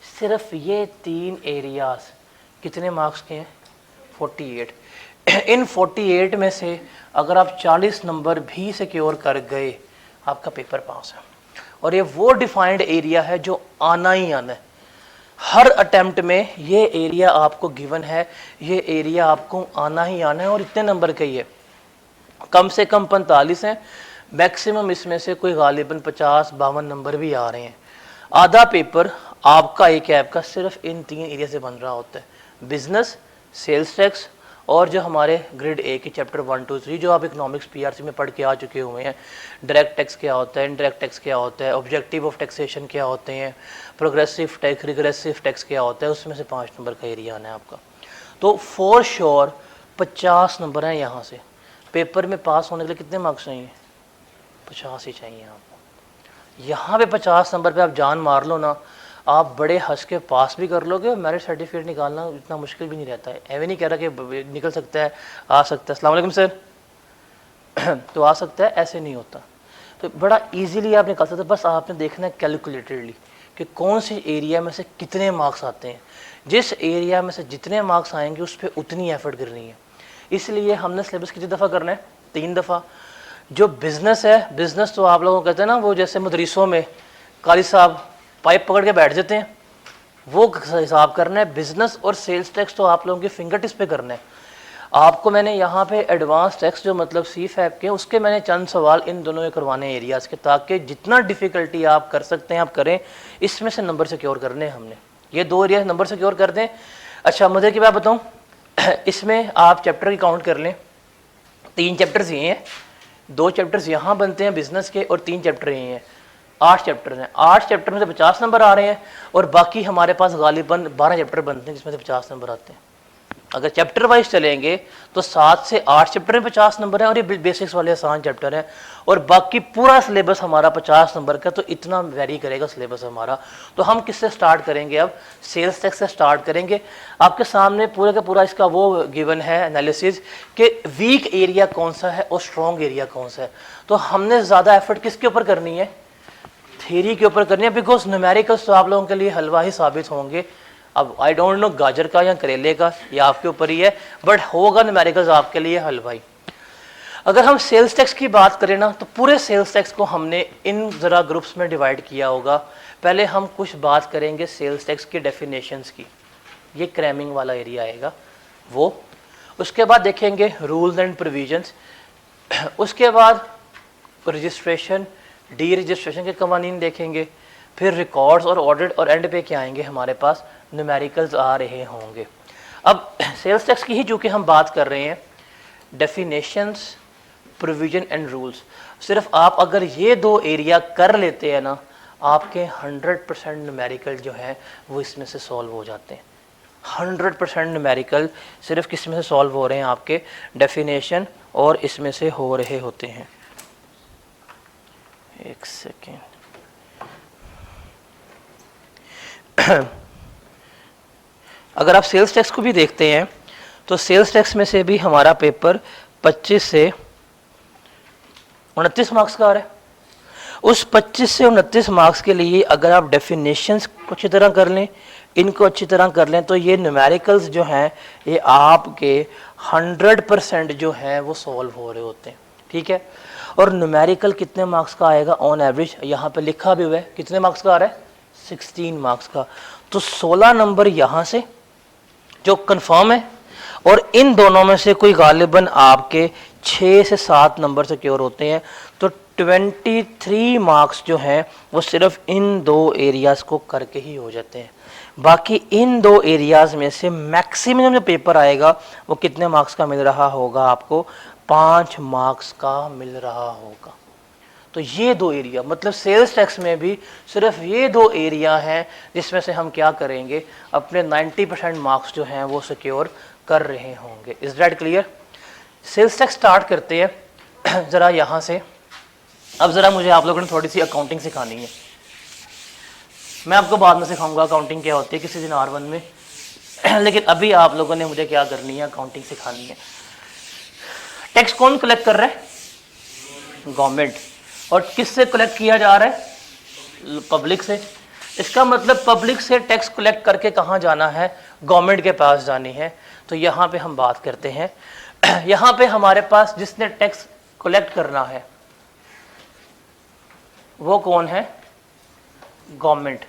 सिर्फ ये 3 एरियाज कितने मार्क्स के हैं, 48। इन 48 में से अगर आप 40 नंबर भी सिक्योर कर गए, आपका पेपर पास है। और ये वो डिफाइंड एरिया है जो आना ही आना है। हर अटेम्प्ट में ये एरिया आपको गिवन है, ये एरिया आपको आना ही आना है, और इतने नंबर का ही है। कम से कम 45 हैं, मैक्सिमम इसमें से कोई गालिबन 50-52 नंबर भी आ रहे हैं। आधा पेपर आपका एक ऐप का सिर्फ इन 3 एरिया से बन रहा होता है, बिजनेस, सेल्स टैक्स, और जो हमारे ग्रेड ए के चैप्टर 1, 2, 3 जो आप इकोनॉमिक्स पीआरसी में पढ़ के आ चुके हुए हैं। डायरेक्ट टैक्स क्या होता है, इनडायरेक्ट टैक्स क्या होता है, ऑब्जेक्टिव ऑफ टैक्सेशन क्या होते हैं, प्रोग्रेसिव टैक्स, रिग्रेसिव टैक्स क्या होता है, उसमें से 5 नंबर का एरिया आना है आपका। तो फॉर श्योर 50 नंबर हैं यहाँ से। पेपर में पास होने के लिए कितने मार्क्स चाहिए, 50 ही चाहिए आपको। यहाँ पे 50 नंबर पे आप जान मार लो ना, आप बड़े हंस के पास भी कर लोगे। मेरिट सर्टिफिकेट निकालना इतना मुश्किल भी नहीं रहता है। ऐवे नहीं कह रहा कि निकल सकता है, आ सकता है, अस्सलाम वालेकुम सर तो आ सकता है, ऐसे नहीं होता। तो बड़ा इजीली आप निकाल सकते हैं, बस आपने देखना है कैलकुलेटेडली कि कौन सी एरिया में से कितने मार्क्स आते हैं। जिस एरिया में से जितने मार्क्स आएंगे उस पर उतनी एफर्ट करनी है। इसलिए हमने सिलेबस कितनी दफ़ा करना है, 3 दफ़ा। जो बिज़नेस है, बिज़नेस तो आप लोगों को कहते हैं ना, वो जैसे मदरसों में काली साहब पाइप पकड़ के बैठ जाते हैं, वो हिसाब करना है। बिजनेस और सेल्स टैक्स तो आप लोगों के फिंगर टिप्स पे करना है। आपको मैंने यहाँ पे एडवांस टैक्स जो मतलब CFAP के, उसके मैंने चंद सवाल इन दोनों के करवाने एरियाज़ के, ताकि जितना डिफ़िकल्टी आप कर सकते हैं आप करें। इसमें से नंबर सिक्योर करने हैं हमने, ये 2 एरिया नंबर सिक्योर कर दें। अच्छा मज़े की बात बताऊँ, इसमें आप चैप्टर की काउंट कर लें, 3 चैप्टर्स ये हैं, 2 चैप्टर्स यहाँ बनते हैं बिजनेस के, और 3 चैप्टर ये हैं। 8 चैप्टर हैं, 8 चैप्टर में से 50 नंबर आ रहे हैं, और बाकी हमारे पास गालिबन 12 चैप्टर बनते हैं जिसमें से 50 नंबर आते हैं। अगर चैप्टर वाइज चलेंगे तो 7 से 8 चैप्टर में 50 नंबर हैं, और ये बेसिक्स वाले आसान चैप्टर हैं, और बाकी पूरा सिलेबस हमारा 50 नंबर का। तो इतना वेरी करेगा सिलेबस हमारा। तो हम किससे स्टार्ट करेंगे, अब सेल्स टैक्स से स्टार्ट करेंगे। आपके सामने पूरे का पूरा इसका वो गिवन है एनालिसिस कि वीक एरिया कौन सा है और स्ट्रॉन्ग एरिया कौन सा है। तो हमने ज़्यादा एफर्ट किसके ऊपर करनी है, थ्योरी के ऊपर करनी है, बिकॉज न्यूमेरिकल्स तो आप लोगों के लिए हलवा ही साबित होंगे। अब आई डोंट नो गाजर का या करेले का, ये आपके ऊपर ही है, बट होगा न्यूमेरिकल्स आपके लिए हलवा ही। अगर हम सेल्स टैक्स की बात करें ना, तो पूरे सेल्स टैक्स को हमने इन ज़रा ग्रुप्स में डिवाइड किया होगा। पहले हम कुछ बात करेंगे सेल्स टैक्स की डेफिनेशंस की, ये क्रैमिंग वाला एरिया आएगा वो। उसके बाद देखेंगे रूल्स एंड प्रोविजंस, उसके बाद रजिस्ट्रेशन, डी रजिस्ट्रेशन के कवानीन देखेंगे, फिर रिकॉर्ड्स और ऑडिट, और एंड पे क्या आएंगे, हमारे पास न्यूमेरिकल्स आ रहे होंगे। अब सेल्स टैक्स की ही चूँकि हम बात कर रहे हैं, डेफिनेशंस, प्रोविजन एंड रूल्स, सिर्फ आप अगर ये 2 एरिया कर लेते हैं ना, आपके 100% न्यूमेरिकल जो है वो इसमें से सॉल्व हो जाते हैं। 100% न्यूमेरिकल सिर्फ किस में से सॉल्व हो रहे हैं, आपके डेफिनेशन और इसमें से हो रहे होते हैं। एक सेकेंड अगर आप सेल्स टैक्स को भी देखते हैं तो सेल्स टैक्स में से भी हमारा पेपर 25 से 29 मार्क्स का आ रहा है, उस 25 से 29 मार्क्स के लिए अगर आप डेफिनेशंस को अच्छी तरह कर लें, इनको अच्छी तरह कर लें, तो ये न्यूमेरिकल्स जो हैं ये आपके 100% जो हैं वो सॉल्व हो रहे होते हैं। ठीक है, और न्यूमेरिकल कितने मार्क्स का आएगा ऑन एवरेज, यहाँ पे लिखा भी हुआ है कितने मार्क्स का आ रहा है, 16 मार्क्स का। तो 16 नंबर यहाँ से जो कंफर्म है, और इन दोनों में से कोई गालिबन आपके 6 से 7 नंबर सिक्योर होते हैं। तो 23 मार्क्स जो हैं वो सिर्फ इन दो एरियाज़ को करके ही हो जाते हैं। बाकी इन दो एरियाज़ में से मैक्सिमम जो पेपर आएगा वो कितने मार्क्स का मिल रहा होगा आपको, 5 मार्क्स का मिल रहा होगा। तो ये दो एरिया, मतलब सेल्स टैक्स में भी सिर्फ ये दो एरिया हैं जिसमें से हम क्या करेंगे, अपने 90% मार्क्स जो हैं वो सिक्योर कर रहे होंगे। Is that clear? Sales tax start करते हैं ज़रा यहाँ से। अब ज़रा मुझे आप लोगों ने थोड़ी सी अकाउंटिंग सिखानी है। मैं आपको बाद में सिखाऊंगा अकाउंटिंग क्या होती है किसी दिन R1 में लेकिन अभी आप लोगों ने मुझे क्या करनी है, अकाउंटिंग सिखानी है। टैक्स कौन कलेक्ट कर रहा है? गवर्नमेंट। और किससे कलेक्ट किया जा रहा है? पब्लिक से। इसका मतलब पब्लिक से टैक्स कलेक्ट करके कहाँ जाना है? गवर्नमेंट के पास जानी है। तो यहाँ पे हम बात करते हैं यहाँ पे हमारे पास जिसने टैक्स कलेक्ट करना है वो कौन है? गवर्नमेंट।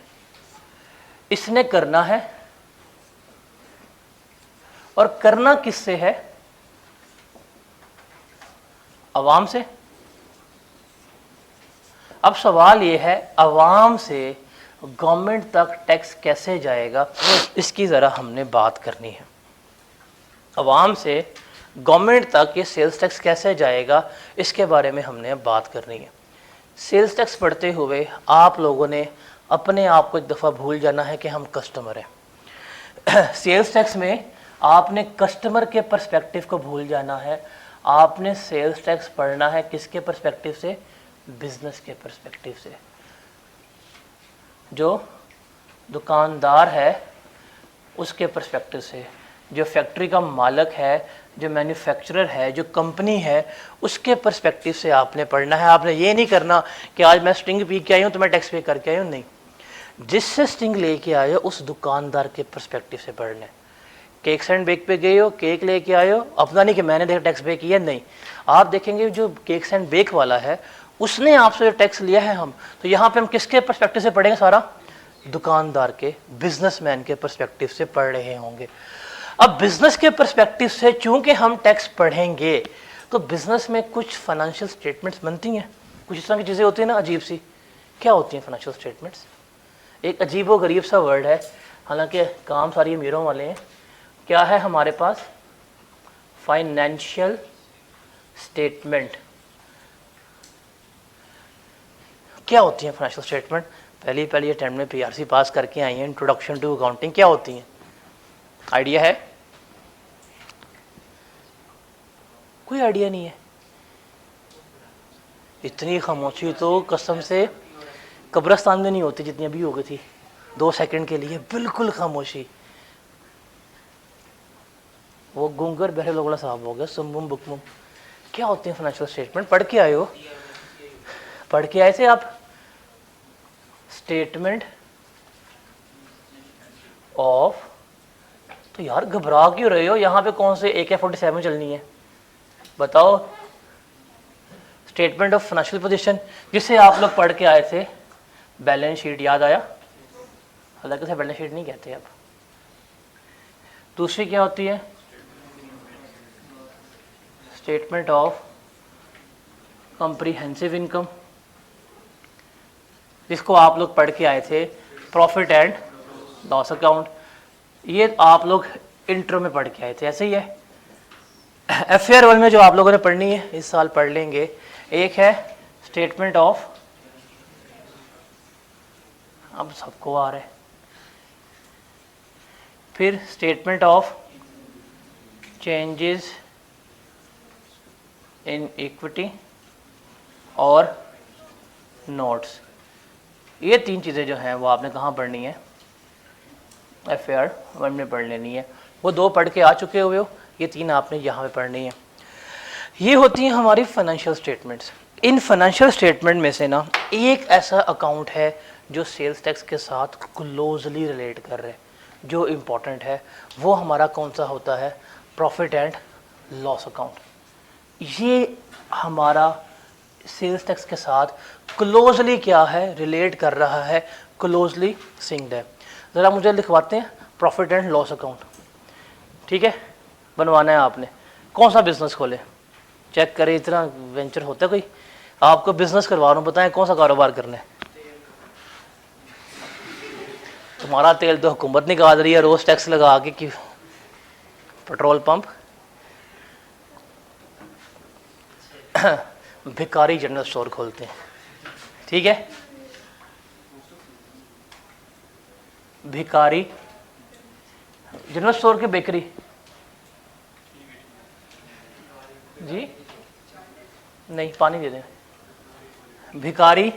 इसने करना है, और करना किससे है? अवाम से। अब सवाल ये है, अवाम से गवर्नमेंट तक टैक्स कैसे जाएगा, इसकी ज़रा हमने बात करनी है। अवाम से गवर्नमेंट तक ये सेल्स टैक्स कैसे जाएगा, इसके बारे में हमने अब बात करनी है। सेल्स टैक्स पढ़ते हुए आप लोगों ने अपने आप को एक दफ़ा भूल जाना है कि हम कस्टमर हैं सेल्स टैक्स में आपने कस्टमर के पर्सपेक्टिव को भूल जाना है। आपने सेल्स टैक्स पढ़ना है किसके पर्सपेक्टिव से? बिजनेस के पर्सपेक्टिव से। जो दुकानदार है उसके पर्सपेक्टिव से, जो फैक्ट्री का मालिक है, जो मैन्युफैक्चरर है, जो कंपनी है, उसके पर्सपेक्टिव से आपने पढ़ना है। आपने ये नहीं करना कि आज मैं स्टिंग पी के आई हूँ तो मैं टैक्स पे करके आई हूँ, नहीं। जिससे स्टिंग लेके आए हो उस दुकानदार के पर्सपेक्टिव से पढ़ना है। केक्स एंड बेक पे गए हो, केक लेके आए हो, अपना नहीं कि मैंने देखा टैक्स पे किया, नहीं। आप देखेंगे जो केक्स एंड बेक वाला है उसने आपसे जो टैक्स लिया है हम, तो यहाँ पे हम किसके पर्सपेक्टिव से पढ़ेंगे? सारा दुकानदार के, बिजनेसमैन के पर्सपेक्टिव से पढ़ रहे होंगे। अब बिजनेस के पर्सपेक्टिव से चूंकि हम टैक्स पढ़ेंगे तो बिजनेस में कुछ फाइनेंशियल स्टेटमेंट्स बनती हैं, कुछ इस तरह की चीज़ें होती हैं ना अजीब सी। क्या होती हैं फाइनेंशियल स्टेटमेंट्स? एक अजीब व गरीब सा वर्ड है, हालांकि काम सारी अमीरों वाले हैं। क्या है हमारे पास? Financial statement. क्या होती हैं फाइनेंशियल स्टेटमेंट? पहली अटेम्प्ट में PRC पास करके आई हैं, इंट्रोडक्शन टू अकाउंटिंग। क्या होती हैं? आइडिया है? कोई आइडिया नहीं है। इतनी खामोशी तो कसम से कब्रिस्तान में नहीं होती जितनी अभी हो गई थी। 2 सेकंड के लिए बिल्कुल खामोशी। वो गुंगर बहरे लोगला साहब हो गया, सुम बुकमुम। क्या होते हैं फाइनेंशियल स्टेटमेंट? पढ़ के आए हो? पढ़ के आए थे आप? स्टेटमेंट ऑफ, तो यार घबरा क्यों रहे हो? यहाँ पे कौन से AK-47 चलनी है बताओ? स्टेटमेंट ऑफ फाइनेंशियल पोजीशन, जिसे आप लोग पढ़ के आए थे। बैलेंस शीट याद आया? हालांकि से बैलेंस शीट नहीं कहते अब। दूसरी क्या होती है? स्टेटमेंट ऑफ कॉम्प्रिहेंसिव इनकम, जिसको आप लोग पढ़ के आए थे प्रॉफिट एंड लॉस अकाउंट। ये आप लोग इंट्रो में पढ़ के आए थे, ऐसे ही है। FAR 1 में जो आप लोगों ने पढ़नी है इस साल पढ़ लेंगे, एक है स्टेटमेंट ऑफ, अब सबको आ रहा है, फिर statement of changes in equity और नोट्स। ये 3 चीज़ें जो हैं वो आपने कहाँ पढ़नी है? FAR 1 में पढ़ लेनी है। वो 2 पढ़ के आ चुके हुए हो, ये 3 आपने यहाँ पे पढ़नी है। ये होती हैं हमारी financial statements. In financial statement में से ना एक ऐसा अकाउंट है जो सेल्स टैक्स के साथ क्लोजली रिलेट कर रहे हैं, जो इम्पोर्टेंट है, वो हमारा कौन सा होता है, प्रॉफिट एंड लॉस अकाउंट। ये हमारा सेल्स टैक्स के साथ क्लोजली क्या है, रिलेट कर रहा है, क्लोजली सिंक्ड है। ज़रा मुझे लिखवाते हैं प्रॉफिट एंड लॉस अकाउंट, ठीक है, बनवाना है आपने। कौन सा बिजनेस खोले, चेक करें, इतना वेंचर होता है कोई, आपको बिजनेस करवा रहा हूँ, बताएं कौन सा कारोबार करना है। तुम्हारा तेल तो हुकूमत निकाल रही है रोज टैक्स लगा के कि पेट्रोल पंप। भिखारी जनरल स्टोर खोलते हैं, ठीक है, भिखारी जनरल स्टोर के बेकरी जी, नहीं पानी दे दें, भिखारी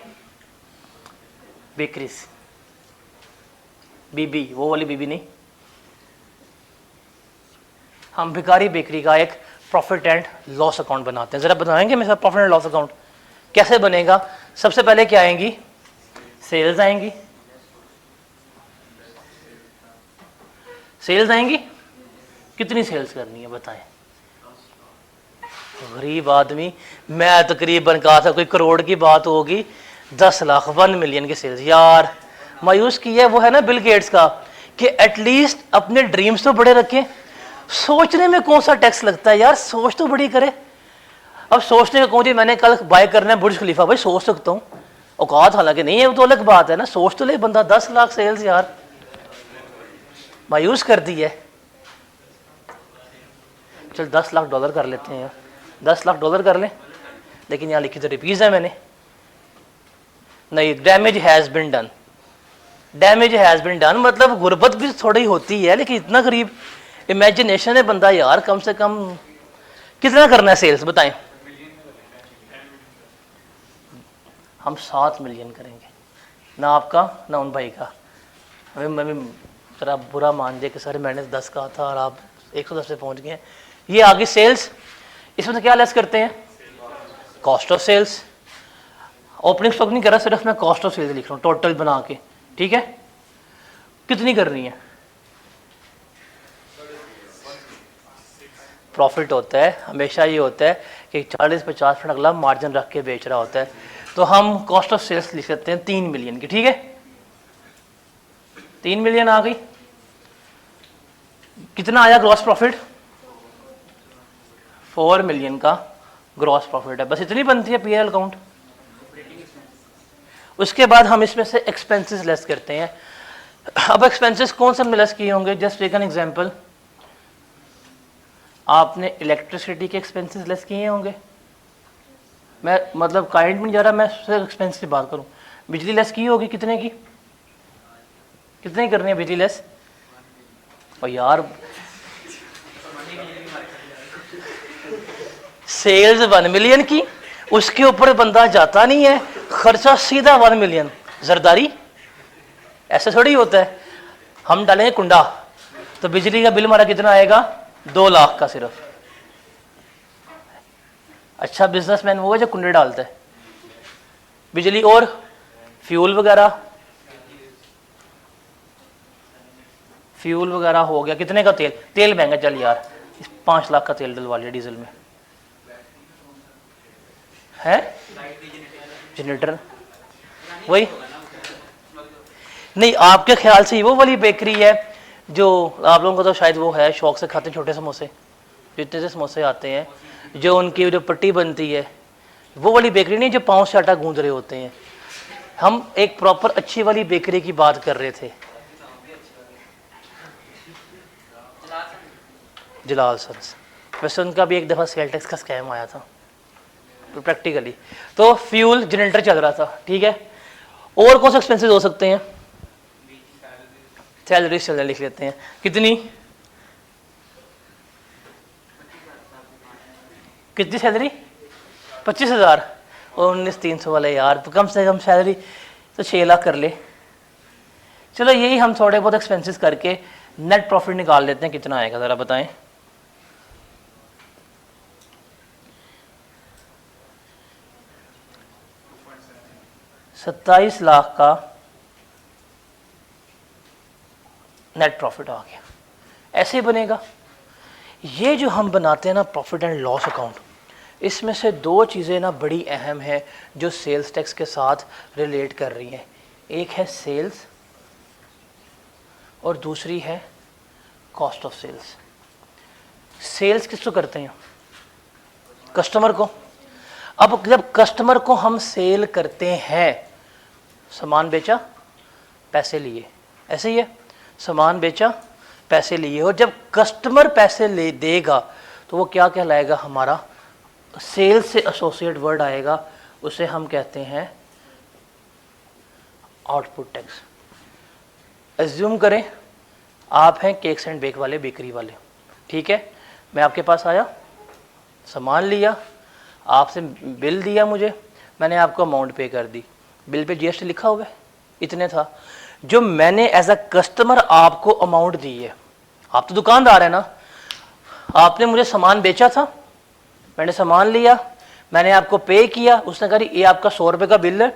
बेकरीज, बीबी, वो वाली बीबी नहीं, हम भिखारी बेकरी का एक प्रॉफिट एंड लॉस अकाउंट बनाते हैं। ज़रा बताएंगे मेरे साथ प्रॉफिट एंड लॉस अकाउंट कैसे बनेगा। सबसे पहले क्या आएंगी, सेल्स आएंगी, सेल्स आएंगी, कितनी सेल्स करनी है बताएं। गरीब आदमी, मैं तकरीबन कहा था कोई करोड़ की बात होगी, 10 लाख 1 मिलियन की सेल्स। यार मायूस की है वो है ना बिल गेट्स का, कि एटलीस्ट अपने ड्रीम्स तो बड़े रखें। सोचने में कौन सा टैक्स लगता है यार, सोच तो बड़ी करे। अब सोचने का कौन जी मैंने कल बाय करना है बुर्ज खलीफा, भाई सोच सकता हूँ, औकात हालांकि नहीं है, वो तो अलग बात है ना, सोच तो ले बंदा। 10 लाख सेल्स यार, मायूस कर दी है। चल $10 लाख कर लेते हैं यार, $10 लाख कर लें, लेकिन यहाँ लिखी तो रुपीज़ है मैंने, नहीं, damage has been done, damage has been done मतलब गुर्बत भी थोड़ी होती है, लेकिन इतना करीब इमेजिनेशन है बंदा यार, कम से कम कितना करना है सेल्स बताएं। हम 7 मिलियन करेंगे, ना आपका ना उन भाई का। हमें जरा बुरा मान दे कि सर मैंने 10 कहा था और आप 110 पे पहुंच गए। ये आगे सेल्स, इसमें से क्या लेस करते हैं, cost of sales. Opening stock नहीं कर रहा, सिर्फ मैं कॉस्ट ऑफ सेल्स लिख रहा हूँ टोटल बना के, ठीक है। कितनी कर रही है, प्रॉफिट होता है हमेशा ये होता है कि 40-50% अगला मार्जिन रख के बेच रहा होता है, तो हम कॉस्ट ऑफ सेल्स लिख सकते हैं 3 मिलियन की, ठीक है। 3 मिलियन आ गई, कितना आया ग्रॉस प्रॉफिट, 4 मिलियन का ग्रॉस प्रॉफिट है, बस इतनी बनती है पीएल अकाउंट। उसके बाद हम इसमें से एक्सपेंसेस लेस करते हैं। अब एक्सपेंसेस कौन से लेस किए होंगे, जस्ट टेक एन एग्जांपल, आपने इलेक्ट्रिसिटी के एक्सपेंसेस लेस किए होंगे, मैं मतलब काइंड में नहीं जा रहा, मैं सिर्फ एक्सपेंस की बात करूं। बिजली लेस की होगी, कितने की, कितने करनी है बिजली लेस, और यार सेल्स 1 मिलियन की, उसके ऊपर बंदा जाता नहीं है, खर्चा सीधा 1 मिलियन। जरदारी ऐसे थोड़ी होता है, हम डालेंगे कुंडा तो बिजली का बिल हमारा कितना आएगा, 2 लाख का सिर्फ। अच्छा बिजनेसमैन वो है जो कुंडे डालता है, बिजली और फ्यूल वगैरह, फ्यूल वगैरह हो गया, कितने का तेल, तेल महंगा, चल यार 5 लाख का तेल डलवा लिया डीजल में है, जनरेटर वही नहीं। आपके ख्याल से वो वाली बेकरी है जो आप लोगों को तो शायद वो है, शौक से खाते हैं छोटे समोसे, जो इतने से समोसे आते हैं, जो उनकी जो पट्टी बनती है, वो वाली बेकरी नहीं जो पाँव से आटा गूंद रहे होते हैं। हम एक प्रॉपर अच्छी वाली बेकरी की बात कर रहे थे, जलाल सन्स। वैसे उनका भी एक दफ़ा सेल टैक्स का स्कैम आया था प्रैक्टिकली, तो फ्यूल जनरेटर चल रहा था, ठीक है। और कौन से एक्सपेंसेस हो सकते हैं, सैलरी चल लिख लेते हैं, कितनी, कितनी सैलरी, 25,000 और 19,300 वाले यार, तो कम से कम सैलरी तो 6 लाख कर ले। चलो यही हम थोड़े बहुत एक्सपेंसेस करके नेट प्रॉफिट निकाल लेते हैं, कितना आएगा ज़रा बताएं। 27 लाख का नेट प्रॉफिट आ गया। ऐसे ही बनेगा। ये जो हम बनाते हैं ना प्रॉफिट एंड लॉस अकाउंट, इसमें से दो चीज़ें ना बड़ी अहम है जो सेल्स टैक्स के साथ रिलेट कर रही हैं। एक है सेल्स और दूसरी है कॉस्ट ऑफ सेल्स। सेल्स किसको करते हैं? कस्टमर को। अब जब कस्टमर को हम सेल करते हैं, सामान बेचा पैसे लिए, ऐसे ही है, सामान बेचा पैसे लिए, और जब कस्टमर पैसे ले देगा तो वो क्या कहलाएगा? हमारा सेल्स से एसोसिएट वर्ड आएगा, उसे हम कहते हैं आउटपुट टैक्स। एज्यूम करें आप हैं केक्स एंड बेक वाले, बेकरी वाले, ठीक है। मैं आपके पास आया, सामान लिया, आपसे बिल दिया मुझे, मैंने आपको अमाउंट पे कर दी, बिल पे जीएसटी लिखा हुआ है, इतने था। जो मैंने एज अ कस्टमर आपको अमाउंट दी है, आप तो दुकानदार है ना, आपने मुझे सामान बेचा था, मैंने सामान लिया, मैंने आपको पे किया, उसने कहा ये आपका 100 रुपये का बिल है,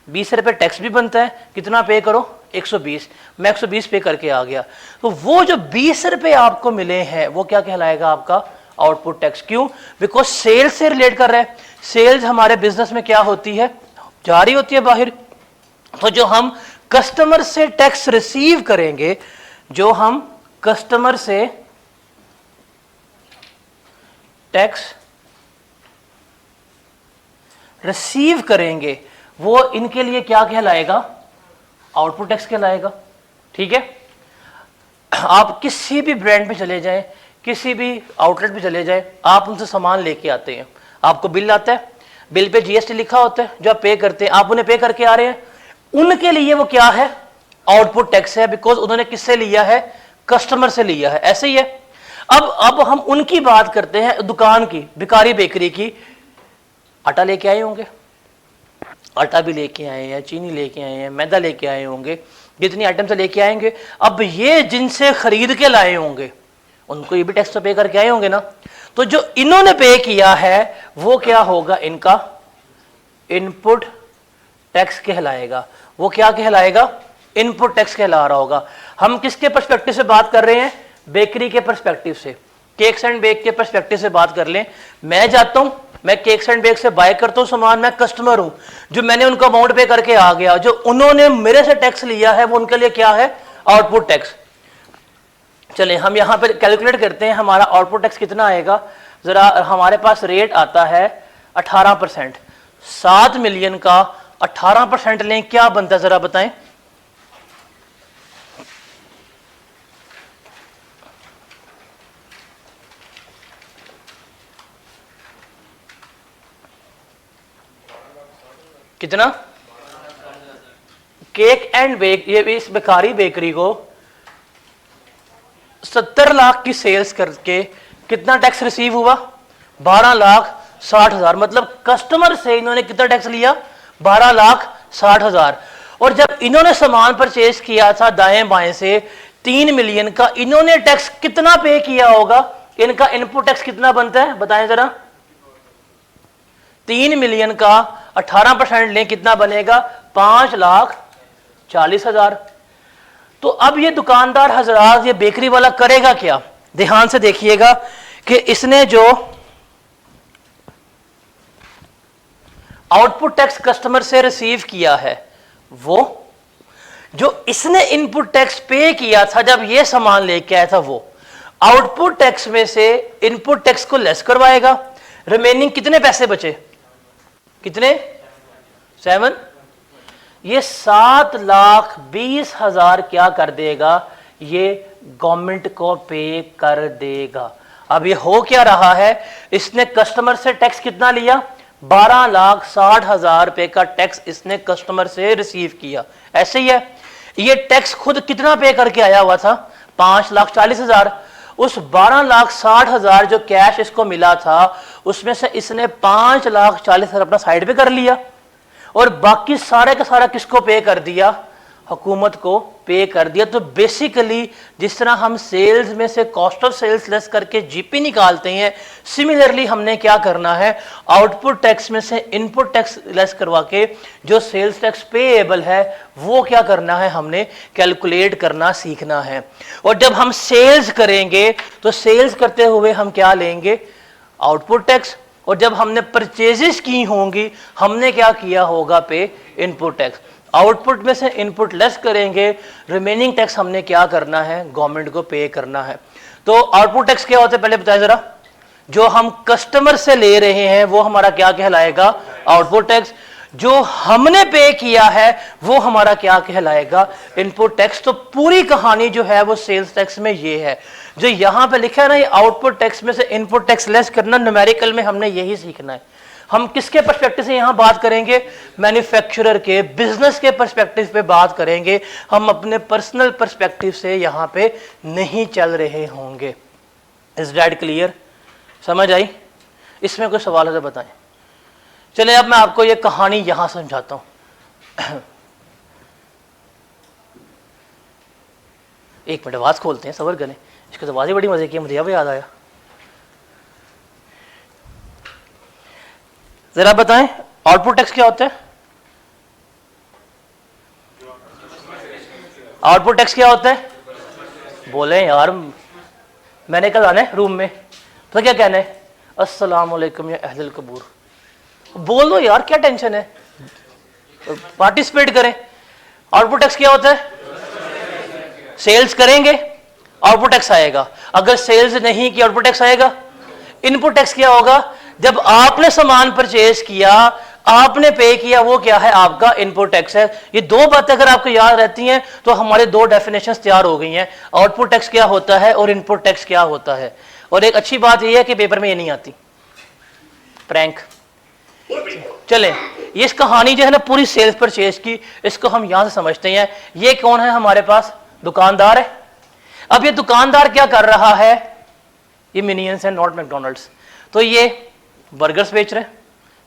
20 रुपये टैक्स भी बनता है, कितना पे करो? 120। मैं 120 पे करके आ गया, तो वो जो 20 रुपये आपको मिले हैं वो क्या कहलाएगा? आपका आउटपुट टैक्स। क्यों? बिकॉज सेल्स से रिलेट कर रहा है। सेल्स हमारे बिजनेस में क्या होती है? जारी होती है बाहर। तो जो हम कस्टमर से टैक्स रिसीव करेंगे, जो हम कस्टमर से टैक्स रिसीव करेंगे, वो इनके लिए क्या कहलाएगा? आउटपुट टैक्स कहलाएगा। ठीक है। आप किसी भी ब्रांड पे चले जाएं, किसी भी आउटलेट पे चले जाएं, आप उनसे सामान लेके आते हैं, आपको बिल आता है, बिल पे जीएसटी लिखा होता है, जो आप पे करते हैं, आप उन्हें पे करके आ रहे हैं, उनके लिए वो क्या है? आउटपुट टैक्स है, बिकॉज उन्होंने किससे लिया है? कस्टमर से लिया है। ऐसे ही है। अब हम उनकी बात करते हैं, दुकान की, भिखारी बेकरी की। आटा लेके आए होंगे, आटा भी लेके आए हैं, चीनी लेके आए हैं, मैदा लेके आए होंगे, जितनी आइटम से लेके आएंगे। अब ये जिनसे खरीद के लाए होंगे उनको ये भी टैक्स तो पे करके आए होंगे ना। तो जो इन्होंने पे किया है वो क्या होगा? इनका इनपुट टैक्स कहलाएगा। वो क्या कहलाएगा? इनपुट टैक्स कहला रहा होगा। हम किसके पर्सपेक्टिव से बात कर रहे हैं? बेकरी के पर्सपेक्टिव से, केक्स एंड बेक के पर्सपेक्टिव से बात कर लें। मैं जाता हूं, मैं केक्स एंड बेक से बाय करता हूं सामान, मैं कस्टमर हूं, जो मैंने उनको अमाउंट पे करके आ गया, जो उन्होंने मेरे से टैक्स लिया है वो उनके लिए क्या है? Output tax. चले हम यहां पर कैलकुलेट करते हैं, हमारा आउटपुट टैक्स कितना आएगा। जरा हमारे पास रेट आता है 18%। 7 मिलियन का 18% लें, क्या बनता है जरा बताएं? कितना? केक एंड बेक, ये इस बेकारी बेकरी को 70 लाख की सेल्स करके कितना टैक्स रिसीव हुआ? 12,60,000। मतलब कस्टमर से इन्होंने कितना टैक्स लिया? 12,60,000। और जब इन्होंने सामान परचेज किया था दाएं बाएं से 3 मिलियन का, इन्होंने टैक्स कितना पे किया होगा? इनका इनपुट टैक्स कितना बनता है बताएं जरा? 3 मिलियन का 18% लें, कितना बनेगा? 5,40,000। तो अब ये दुकानदार हजरात, ये बेकरी वाला करेगा क्या? ध्यान से देखिएगा कि इसने जो आउटपुट टैक्स कस्टमर से रिसीव किया है, वो जो इसने इनपुट टैक्स पे किया था जब ये सामान लेके आया था, वो आउटपुट टैक्स में से इनपुट टैक्स को लेस करवाएगा। रिमेनिंग कितने पैसे बचे? कितने? 7। ये 7,20,000 क्या कर देगा? ये गवर्नमेंट को पे कर देगा। अब ये हो क्या रहा है? इसने कस्टमर से टैक्स कितना लिया? 12,60,000 रुपए का टैक्स इसने कस्टमर से रिसीव किया। ऐसे ही है। ये टैक्स खुद कितना पे करके आया हुआ था? 5,40,000। उस 12,60,000 जो कैश इसको मिला था, उसमें से इसने 5,40,000 अपना साइड पे कर लिया, और बाकी सारे का सारा किसको पे कर दिया? हुकूमत को पे कर दिया। तो बेसिकली जिस तरह हम सेल्स में से कॉस्ट ऑफ सेल्स लेस करके जीपी निकालते हैं, सिमिलरली हमने क्या करना है, आउटपुट टैक्स में से इनपुट टैक्स लेस करवा के जो सेल्स टैक्स पेएबल है वो क्या करना है, हमने कैलकुलेट करना सीखना है। और जब हम सेल्स करेंगे तो सेल्स करते हुए हम क्या लेंगे, आउटपुट टैक्स, और जब हमने परचेजेस की होंगी हमने क्या किया होगा, पे इनपुट टैक्स। आउटपुट में से इनपुट लेस करेंगे, रिमेनिंग टैक्स हमने क्या करना है, गवर्नमेंट को पे करना है। तो आउटपुट टैक्स क्या होता है पहले बताएं जरा। जो हम कस्टमर से ले रहे हैं वो हमारा क्या कहलाएगा, आउटपुट टैक्स। जो हमने पे किया है वो हमारा क्या कहलाएगा, इनपुट टैक्स। तो पूरी कहानी जो है वो सेल्स टैक्स में ये है। जो यहां पे लिखा है ना, ये आउटपुट टैक्स में से इनपुट टैक्स लेस करना, न्यूमेरिकल में हमने यही सीखना है। हम किसके पर्सपेक्टिव से यहां बात करेंगे, मैन्युफैक्चरर के, बिजनेस के पर्सपेक्टिव पे बात करेंगे। हम अपने पर्सनल पर्सपेक्टिव से यहां पे नहीं चल रहे होंगे। इज दैट क्लियर, समझ आई? इसमें कोई सवाल है तो बताएं। चले अब मैं आपको ये कहानी यहां समझाता हूं। एक मिनट आवाज खोलते हैं, सबर करें, इसकी तो आवाज ही बड़ी मजे की, मुझे अब याद आया। जरा बताएं आउटपुट टैक्स क्या होता है, आउटपुट टैक्स क्या होता है, बोले यार। मैंने कल आना है रूम में तो क्या कहना है, अस्सलाम वालेकुम या अहलुल कबूर, बोल दो यार, क्या टेंशन है, पार्टिसिपेट करें। आउटपुट टैक्स क्या होता है, सेल्स करेंगे आउटपुट टैक्स आएगा, अगर सेल्स नहीं की आउटपुट टैक्स आएगा। इनपुट टैक्स क्या होगा, जब आपने सामान परचेज किया, आपने पे किया, वो क्या है, आपका इनपुट टैक्स है। ये दो बातें अगर आपको याद रहती हैं तो हमारे दो डेफिनेशंस तैयार हो गई हैं, आउटपुट टैक्स क्या होता है और इनपुट टैक्स क्या होता है। और एक अच्छी बात यह है कि पेपर में ये नहीं आती, प्रैंक। चले, ये इस कहानी जो है ना पूरी सेल्स परचेज की, इसको हम यहां से समझते हैं। ये कौन है हमारे पास, दुकानदार है। अब ये दुकानदार क्या कर रहा है, ये मिनियंस है, नॉट मैकडॉनल्ड्स। तो ये बर्गर्स बेच रहे,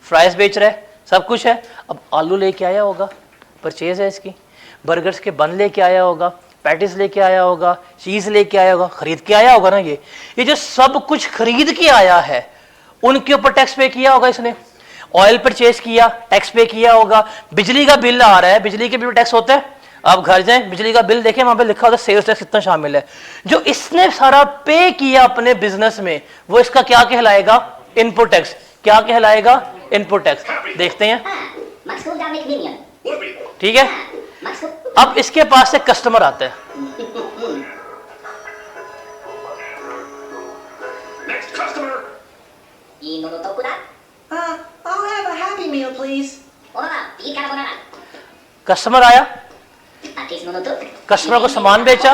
फ्राइज बेच रहे, सब कुछ है। अब आलू लेके आया होगा, परचेज है इसकी, बर्गर्स के बन लेके आया होगा, पैटिस लेके आया होगा, चीज लेके आया होगा, खरीद के आया होगा ना। ये जो सब कुछ खरीद के आया है उनके ऊपर टैक्स पे किया होगा इसने। ऑयल परचेज किया, टैक्स पे किया होगा। बिजली का बिल आ रहा है, बिजली के बिल टैक्स होता है। आप घर जाएं, बिजली का बिल देखें, वहां पे लिखा होता है सेल्स टैक्स कितना शामिल है। जो इसने सारा पे किया अपने बिजनेस में, वो इसका क्या कहलाएगा, इनपुट टैक्स। क्या कहलाएगा, इनपुट टैक्स। देखते हैं, ठीक है। अब इसके पास से कस्टमर आता है, कस्टमर आया, कस्टमर को सामान बेचा।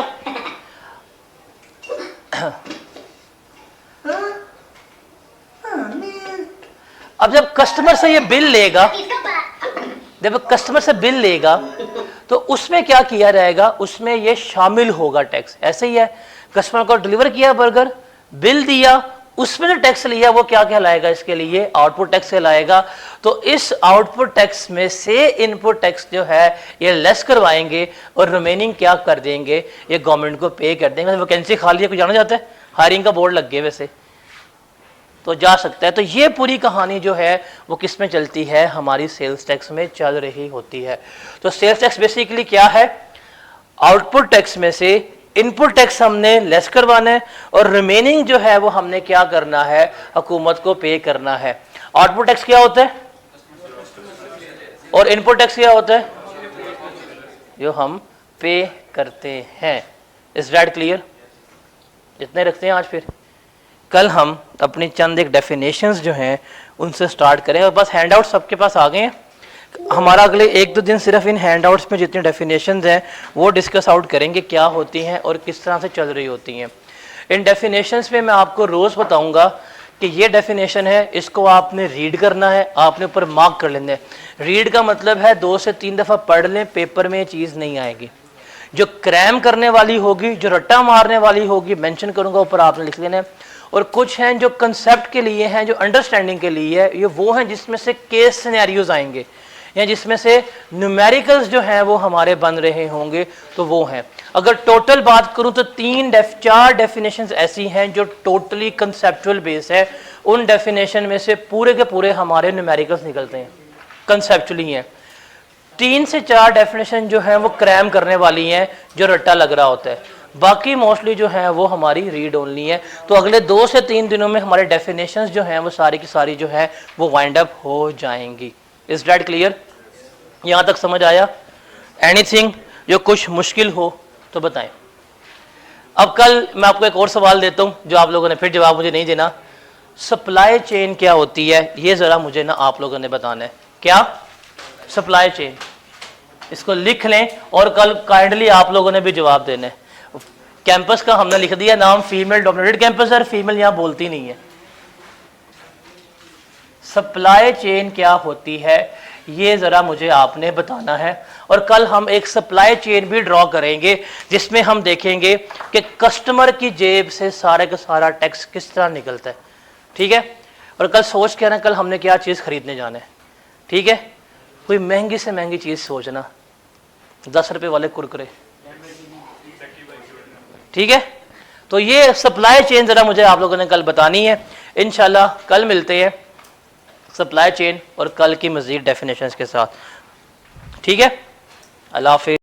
अब जब कस्टमर से ये बिल लेगा, जब कस्टमर से बिल लेगा तो उसमें क्या किया जाएगा, उसमें ये शामिल होगा टैक्स। ऐसे ही है, कस्टमर को डिलीवर किया बर्गर, बिल दिया, उसमें जो टैक्स लिया वो क्या कहलाएगा, इसके लिए आउटपुट टैक्स कहलाएगा। तो इस आउटपुट टैक्स में से इनपुट टैक्स जो है ये लेस करवाएंगे और रिमेनिंग क्या कर देंगे, ये गवर्नमेंट को पे कर देंगे। वैकेंसी खाली है, कोई जाना चाहता है, हायरिंग का बोर्ड लग गया वैसे तो जा सकता है। तो ये पूरी कहानी जो है वो किस में चलती है, हमारी सेल्स टैक्स में चल रही होती है। तो सेल्स टैक्स बेसिकली क्या है, आउटपुट टैक्स में से इनपुट टैक्स हमने लेस करवाना है और रिमेनिंग जो है वो हमने क्या करना है, हुकूमत को पे करना है। आउटपुट टैक्स क्या होता है और इनपुट टैक्स क्या होता है, जो हम पे करते हैं। Is that clear? इतने रखते हैं आज, फिर कल हम अपनी चंद एक डेफिनेशंस जो हैं उनसे स्टार्ट करेंगे। बस हैंडआउट सबके पास आ गए हैं, हमारा अगले एक दो दिन सिर्फ इन हैंडआउट्स में जितनी डेफिनेशंस हैं वो डिस्कस आउट करेंगे, क्या होती हैं और किस तरह से चल रही होती हैं। इन डेफिनेशंस में मैं आपको रोज़ बताऊंगा कि ये डेफिनेशन है, इसको आपने रीड करना है, आपने ऊपर मार्क कर लेना है। रीड का मतलब है 2 से 3 दफ़ा पढ़ लें, पेपर में ये चीज़ नहीं आएगी। जो क्रैम करने वाली होगी, जो रट्टा मारने वाली होगी, मेंशन करूंगा ऊपर, आपने लिख लेना है। और कुछ हैं जो कंसेप्ट के लिए हैं, जो अंडरस्टैंडिंग के लिए है, ये वो हैं जिसमें से केस सिनेरियोज आएंगे। या जिसमें से न्यूमेरिकल्स जो हैं वो हमारे बन रहे होंगे, तो वो हैं। अगर टोटल बात करूं तो चार डेफिनेशंस ऐसी हैं जो टोटली कंसेप्चुअल बेस है। उन डेफिनेशन में से पूरे के पूरे हमारे न्यूमेरिकल्स निकलते हैं, कंसेप्चुअली हैं। 3 से 4 डेफिनेशन जो हैं वो क्रैम करने वाली हैं, जो रट्टा लग रहा होता है। बाकी मोस्टली जो है वो हमारी रीड ओनली है। तो अगले 2 से 3 दिनों में हमारे डेफिनेशंस जो हैं वो सारी की सारी जो है वो वाइंड अप हो जाएंगी। Is that clear? यहाँ तक समझ आया? एनीथिंग जो कुछ मुश्किल हो तो बताएं। अब कल मैं आपको एक और सवाल देता हूँ जो आप लोगों ने फिर जवाब मुझे नहीं देना। सप्लाई चेन क्या होती है ये ज़रा मुझे ना आप लोगों ने बताना है। क्या सप्लाई चेन? इसको लिख लें और कल काइंडली आप लोगों ने भी जवाब देना है। कैंपस का हमने लिख दिया नाम, फीमेल डोमिनेटेड कैंपस है, फीमेल यहां बोलती नहीं है। सप्लाई चेन क्या होती है ये जरा मुझे आपने बताना है। और कल हम एक सप्लाई चेन भी ड्रॉ करेंगे जिसमें हम देखेंगे कि कस्टमर की जेब से सारे का सारा टैक्स किस तरह निकलता है। ठीक है? और कल सोच के ना कल हमने क्या चीज़ खरीदने जाना है। ठीक है? कोई महंगी से महंगी चीज़ सोचना, 10 रुपए वाले कुरकुरे। ठीक है? तो ये सप्लाई चेन जरा मुझे आप लोगों ने कल बतानी है। इंशाल्लाह कल मिलते हैं सप्लाई चेन और कल की मज़ीद डेफिनेशंस के साथ। ठीक है? अल्लाह हाफ़िज़।